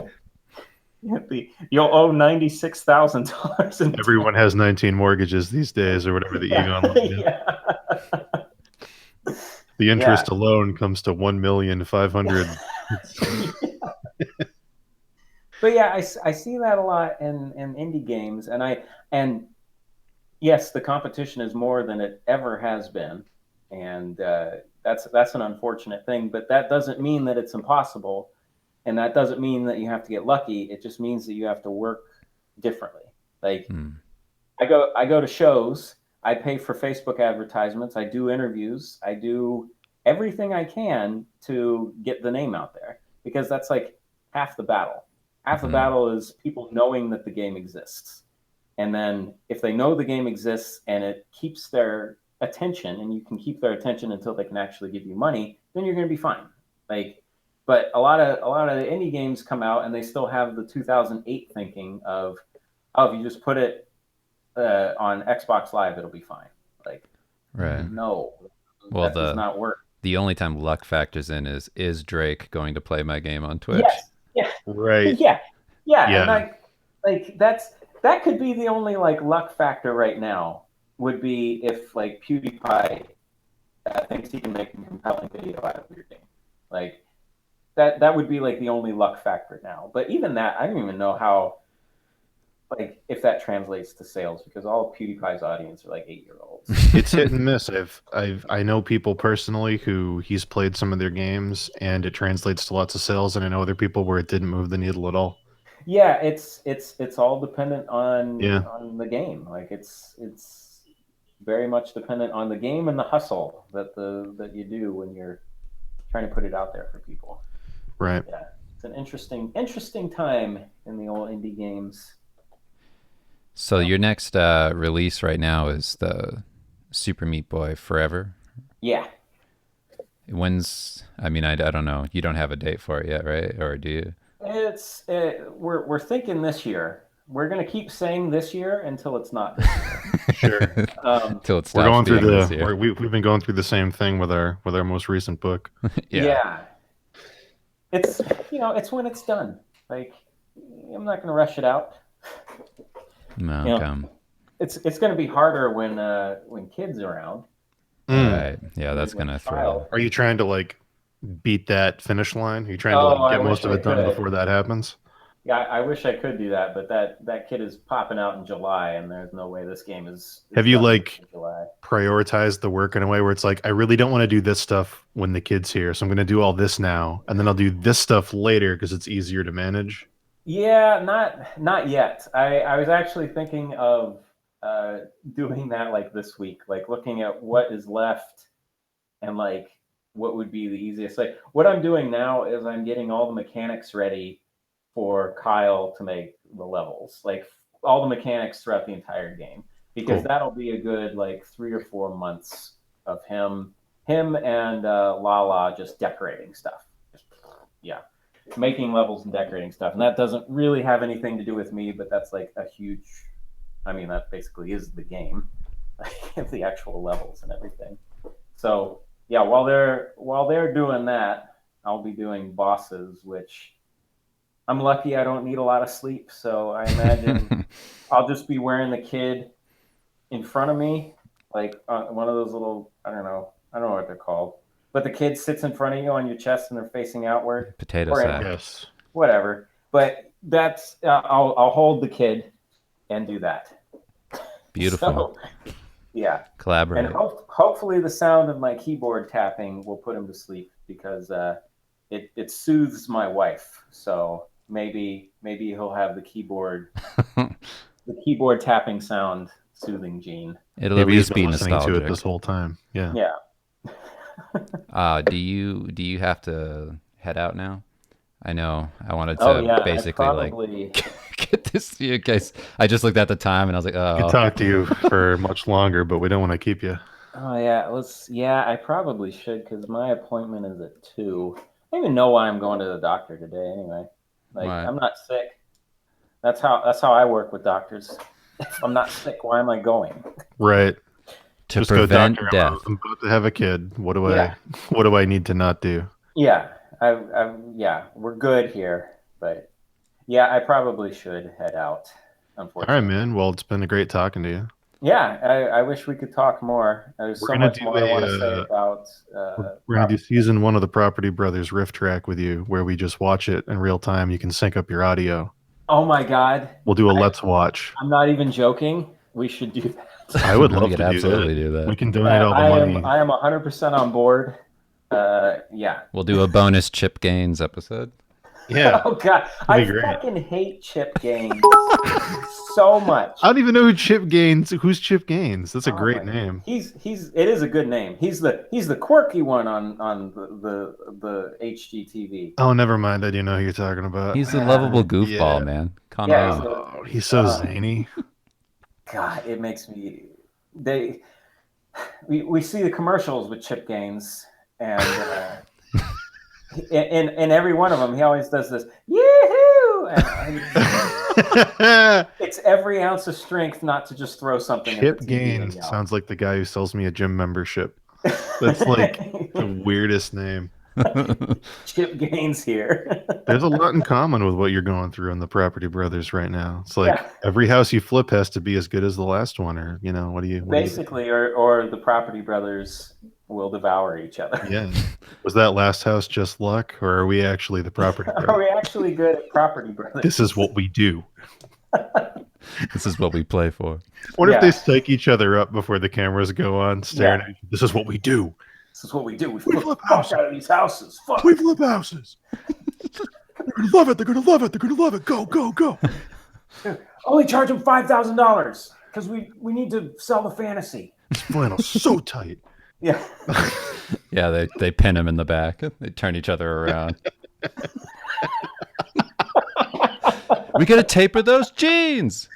Speaker 3: You'll owe $96,000 in
Speaker 2: Everyone has 19 mortgages these days or whatever the
Speaker 3: yeah,
Speaker 2: Egon line is.
Speaker 3: yeah,
Speaker 2: The
Speaker 3: yeah.
Speaker 2: interest alone comes to 1,500,000.
Speaker 3: But yeah, I see that a lot in indie games, and yes, the competition is more than it ever has been, and that's an unfortunate thing. But that doesn't mean that it's impossible, and that doesn't mean that you have to get lucky. It just means that you have to work differently. Like
Speaker 1: Hmm.
Speaker 3: I go to shows, I pay for Facebook advertisements, I do interviews, I do everything I can to get the name out there because that's like half the battle. Half the
Speaker 1: Hmm.
Speaker 3: battle is people knowing that the game exists. And then if they know the game exists and it keeps their attention and you can keep their attention until they can actually give you money, then you're going to be fine. Like but a lot of the indie games come out and they still have the 2008 thinking of oh, if you just put it on Xbox Live, it'll be fine. Like,
Speaker 1: Right.
Speaker 3: no,
Speaker 1: Well,
Speaker 3: that does
Speaker 1: the
Speaker 3: not work.
Speaker 1: the only time luck factors in is Drake going to play my game on Twitch?
Speaker 3: Yes, yeah,
Speaker 2: Right.
Speaker 3: yeah, yeah, and
Speaker 2: Yeah.
Speaker 3: like that could be the only like luck factor right now would be if like PewDiePie thinks he can make a compelling video out of your game. Like that would be like the only luck factor now. But even that, I don't even know how like if that translates to sales because all of PewDiePie's audience are like 8 year olds.
Speaker 2: It's hit and miss. I know people personally who he's played some of their games and it translates to lots of sales, and I know other people where it didn't move the needle at all.
Speaker 3: Yeah, it's all dependent
Speaker 2: Yeah.
Speaker 3: on the game. Like it's very much dependent on the game and the hustle that you do when you're trying to put it out there for people.
Speaker 2: Right.
Speaker 3: Yeah, it's an interesting time in the old indie games.
Speaker 1: So
Speaker 3: So
Speaker 1: your next release right now is Super Meat Boy forever?
Speaker 3: Yeah.
Speaker 1: I mean, I don't know. You don't have a date for it yet, right? Or do you?
Speaker 3: We're thinking this year. We're gonna keep saying this year until it's not this year.
Speaker 2: Sure.
Speaker 1: Till it
Speaker 2: We're
Speaker 1: stops
Speaker 2: going through
Speaker 1: being this year.
Speaker 2: we've been going through the same thing with our most recent book.
Speaker 1: Yeah.
Speaker 3: Yeah. It's it's when it's done. Like I'm not gonna rush it out.
Speaker 1: No,
Speaker 3: You know,
Speaker 1: come.
Speaker 3: it's gonna be harder when kids are around.
Speaker 1: Right. Yeah,
Speaker 3: When
Speaker 1: that's
Speaker 3: when
Speaker 1: gonna
Speaker 3: child.
Speaker 1: throw.
Speaker 2: Are you trying to like beat that finish line? Are you trying to
Speaker 3: Oh,
Speaker 2: like
Speaker 3: I
Speaker 2: get
Speaker 3: wish
Speaker 2: most of
Speaker 3: I
Speaker 2: it done
Speaker 3: could.
Speaker 2: before that happens?
Speaker 3: Yeah, I wish I could do that, but that kid is popping out in July, and there's no way this game is
Speaker 2: Have you
Speaker 3: done
Speaker 2: like
Speaker 3: in July.
Speaker 2: prioritized the work in a way where it's like I really don't want to do this stuff when the kid's here, so I'm going to do all this now, and then I'll do this stuff later because it's easier to manage?
Speaker 3: Yeah, not yet. I was actually thinking of uh, doing that like this week, like looking at what is left and like what would be the easiest. Like what I'm doing now is I'm getting all the mechanics ready for Kyle to make the levels, like all the mechanics throughout the entire game, because
Speaker 2: Cool.
Speaker 3: that'll be a good like 3 or 4 months of him and Lala just decorating stuff. Just, yeah, making levels and decorating stuff, and that doesn't really have anything to do with me, but that's like a huge. I mean, that basically is the game, the actual levels and everything. So yeah, while they're doing that, I'll be doing bosses, which I'm lucky I don't need a lot of sleep. So I imagine I'll just be wearing the kid in front of me, like one of those little I don't know what they're called, but the kid sits in front of you on your chest and they're facing outward,
Speaker 1: Potato
Speaker 3: or
Speaker 1: sack.
Speaker 2: Yes.
Speaker 3: whatever. But that's I'll hold the kid and do that.
Speaker 1: Beautiful.
Speaker 3: So yeah. And
Speaker 1: Collaborate.
Speaker 3: hopefully the sound of my keyboard tapping will put him to sleep because it soothes my wife. So maybe he'll have the keyboard tapping sound soothing gene.
Speaker 1: It'll at
Speaker 2: Maybe he's
Speaker 1: least
Speaker 2: been
Speaker 1: be
Speaker 2: listening to it
Speaker 1: nostalgic.
Speaker 2: this whole time. Yeah.
Speaker 3: Yeah.
Speaker 1: Do you have to head out now? I know. I wanted
Speaker 3: Oh
Speaker 1: to
Speaker 3: yeah. I
Speaker 1: basically like
Speaker 3: probably.
Speaker 1: get this to you in case I just looked at the time and I was like,
Speaker 2: Could
Speaker 1: oh,
Speaker 2: talk to you for much longer, but we don't want to keep you.
Speaker 3: Oh yeah. I probably should because my appointment is at 2. I don't even know why I'm going to the doctor today. Anyway, like
Speaker 1: Why?
Speaker 3: I'm not sick. That's how I work with doctors. If I'm not sick, why am I going?
Speaker 2: Right.
Speaker 1: To
Speaker 2: Just go,
Speaker 1: prevent
Speaker 2: doctor.
Speaker 1: death.
Speaker 2: I'm about to have a kid. What do
Speaker 3: Yeah.
Speaker 2: what do I need to not do?
Speaker 3: Yeah, yeah, we're good here, but yeah, I probably should head out.
Speaker 2: All right,
Speaker 3: Unfortunately,
Speaker 2: man. Well, it's been great talking to you.
Speaker 3: yeah, I wish we could talk more. There's
Speaker 2: We're
Speaker 3: so
Speaker 2: gonna
Speaker 3: much
Speaker 2: do
Speaker 3: more I want to say about.
Speaker 2: we're gonna do season 1 of the Property Brothers riff track with you, where we just watch it in real time. You can sync up your audio.
Speaker 3: Oh my God,
Speaker 2: We'll do a let's watch.
Speaker 3: I'm not even joking. We should do that.
Speaker 2: I would
Speaker 1: We
Speaker 2: love
Speaker 1: could
Speaker 2: to do
Speaker 1: absolutely
Speaker 2: that.
Speaker 1: do that.
Speaker 2: We can donate all the money.
Speaker 3: I am 100% on board. Yeah.
Speaker 1: We'll do a bonus Chip Gaines episode.
Speaker 2: Yeah.
Speaker 3: Oh God, I
Speaker 2: That'd be great.
Speaker 3: fucking hate Chip Gaines so much.
Speaker 2: I don't even know who's Chip Gaines. That's a
Speaker 3: Oh
Speaker 2: great
Speaker 3: my-
Speaker 2: name.
Speaker 3: It is a good name. He's the quirky one on the HGTV.
Speaker 2: Oh, never mind. I do know who you're talking about.
Speaker 1: He's a lovable goofball,
Speaker 2: Yeah.
Speaker 1: man.
Speaker 3: Yeah,
Speaker 2: Oh, he's so zany.
Speaker 3: God, it makes me. We see the commercials with Chip Gaines, and in every one of them, he always does this yoo-hoo! And it's every ounce of strength not to just throw something.
Speaker 2: Chip
Speaker 3: at the TV
Speaker 2: Gaines
Speaker 3: and yell.
Speaker 2: sounds like the guy who sells me a gym membership. That's like the weirdest name.
Speaker 3: Chip Gaines here.
Speaker 2: There's a lot in common with what you're going through in the Property Brothers right now. It's like
Speaker 3: Yeah.
Speaker 2: every house you flip has to be as good as the last one, or what do you
Speaker 3: Basically, or the Property Brothers will devour each other.
Speaker 2: Yeah. Was that last house just luck, or are we actually the Property
Speaker 3: Are
Speaker 2: Brothers?
Speaker 3: we actually good at Property Brothers?
Speaker 2: This is what we do.
Speaker 1: This is what we play for.
Speaker 2: What if
Speaker 3: Yeah.
Speaker 2: they psych each other up before the cameras go on, staring
Speaker 3: Yeah.
Speaker 2: at you? This is what we do.
Speaker 3: This is what we do. We flip
Speaker 2: flip
Speaker 3: the fuck out of these houses. Fuck.
Speaker 2: We flip houses. They're gonna love it. They're gonna love it. They're gonna love it. Go, go, go.
Speaker 3: Only charge them $5,000 because we need to sell the fantasy.
Speaker 2: This flannel's so tight.
Speaker 3: Yeah.
Speaker 1: Yeah, they pin him in the back. They turn each other around. We gotta taper those jeans.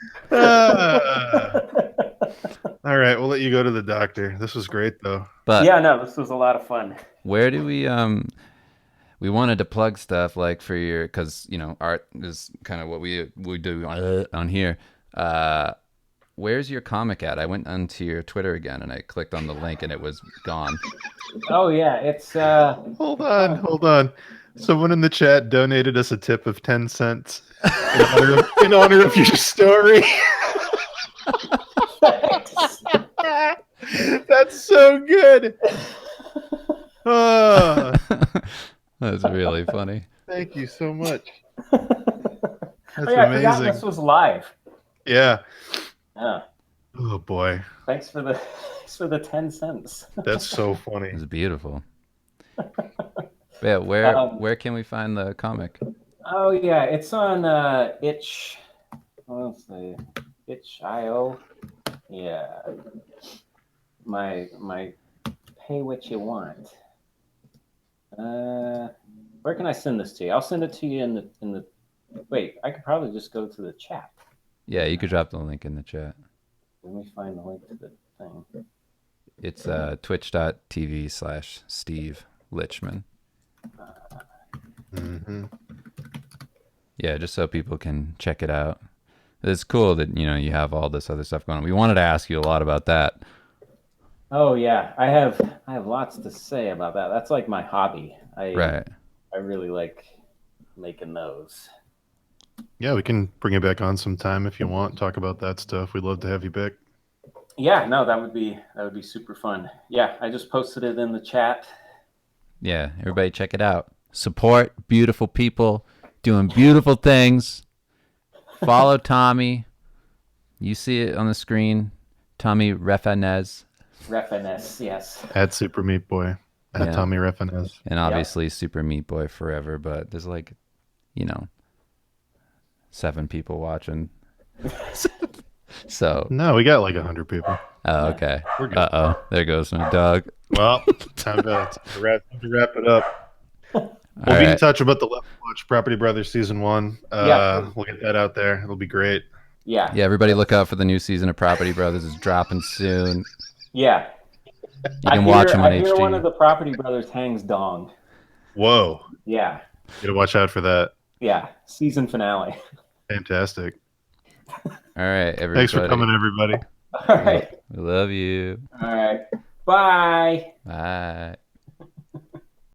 Speaker 2: All right, we'll let you go to the doctor. This was great, though.
Speaker 1: But
Speaker 3: Yeah, no, this was a lot of fun.
Speaker 1: where do we wanted to plug stuff like for your, because art is kind of what we do on here. Where's your comic at? I went onto your Twitter again and I clicked on the link and it was gone.
Speaker 3: Oh yeah, it's
Speaker 2: Hold on. Someone in the chat donated us a tip of 10 cents in honor of your story.
Speaker 3: thanks.
Speaker 2: That's so good. Oh,
Speaker 1: That's really funny.
Speaker 2: thank you so much.
Speaker 3: Oh
Speaker 2: That's
Speaker 3: yeah, I forgot
Speaker 2: amazing.
Speaker 3: this was live.
Speaker 2: Yeah.
Speaker 3: Yeah.
Speaker 2: Oh boy,
Speaker 3: Thanks for the 10 cents.
Speaker 2: that's so funny.
Speaker 1: It's beautiful. Yeah, where can we find the comic?
Speaker 3: Oh yeah, it's on itch. Let's see, itch.io. Yeah, my pay what you want. Where can I send this to you? I'll send it to you in the. Wait, I could probably just go to the chat.
Speaker 1: Yeah, you could drop the link in the chat.
Speaker 3: Let me find the link to the thing.
Speaker 1: It's twitch.tv/Steve Lichman.
Speaker 2: Mm-hmm.
Speaker 1: Yeah, just so people can check it out. It's cool that you have all this other stuff going on. We wanted to ask you a lot about that.
Speaker 3: Oh yeah, I have lots to say about that. That's like my hobby.
Speaker 1: Right.
Speaker 3: I really like making those.
Speaker 2: Yeah, we can bring it back on sometime if you want. Talk about that stuff. We'd love to have you back.
Speaker 3: Yeah, no, that would be super fun. Yeah, I just posted it in the chat.
Speaker 1: Yeah, everybody check it out. Support beautiful people doing beautiful things. Follow Tommy. You see it on the screen. Tommy Refenes.
Speaker 3: Refenes, yes.
Speaker 2: At Super Meat Boy. At
Speaker 1: Yeah.
Speaker 2: Tommy Refenes.
Speaker 1: And obviously Super Meat Boy forever, but there's 7 people watching. So
Speaker 2: No, we got like 100 people.
Speaker 1: oh, okay.
Speaker 2: We're good.
Speaker 1: Uh-oh. There goes my dog.
Speaker 2: Well, time to wrap it up.
Speaker 1: All
Speaker 2: We'll be in
Speaker 1: right.
Speaker 2: touch about the Left Watch Property Brothers season 1.
Speaker 3: Yeah.
Speaker 2: We'll get that out there. It'll be great.
Speaker 3: Yeah.
Speaker 1: Yeah, everybody look out for the new season of Property Brothers. It's dropping soon.
Speaker 3: Yeah.
Speaker 1: You can watch them on
Speaker 3: I hear
Speaker 1: HG.
Speaker 3: one of the Property Brothers hangs dong.
Speaker 2: Whoa.
Speaker 3: Yeah.
Speaker 2: You gotta watch out for that.
Speaker 3: Yeah. Season finale.
Speaker 2: Fantastic.
Speaker 1: All right, everybody.
Speaker 2: Thanks for coming, everybody.
Speaker 3: All right.
Speaker 1: We love you.
Speaker 3: All right. Bye.
Speaker 1: Bye.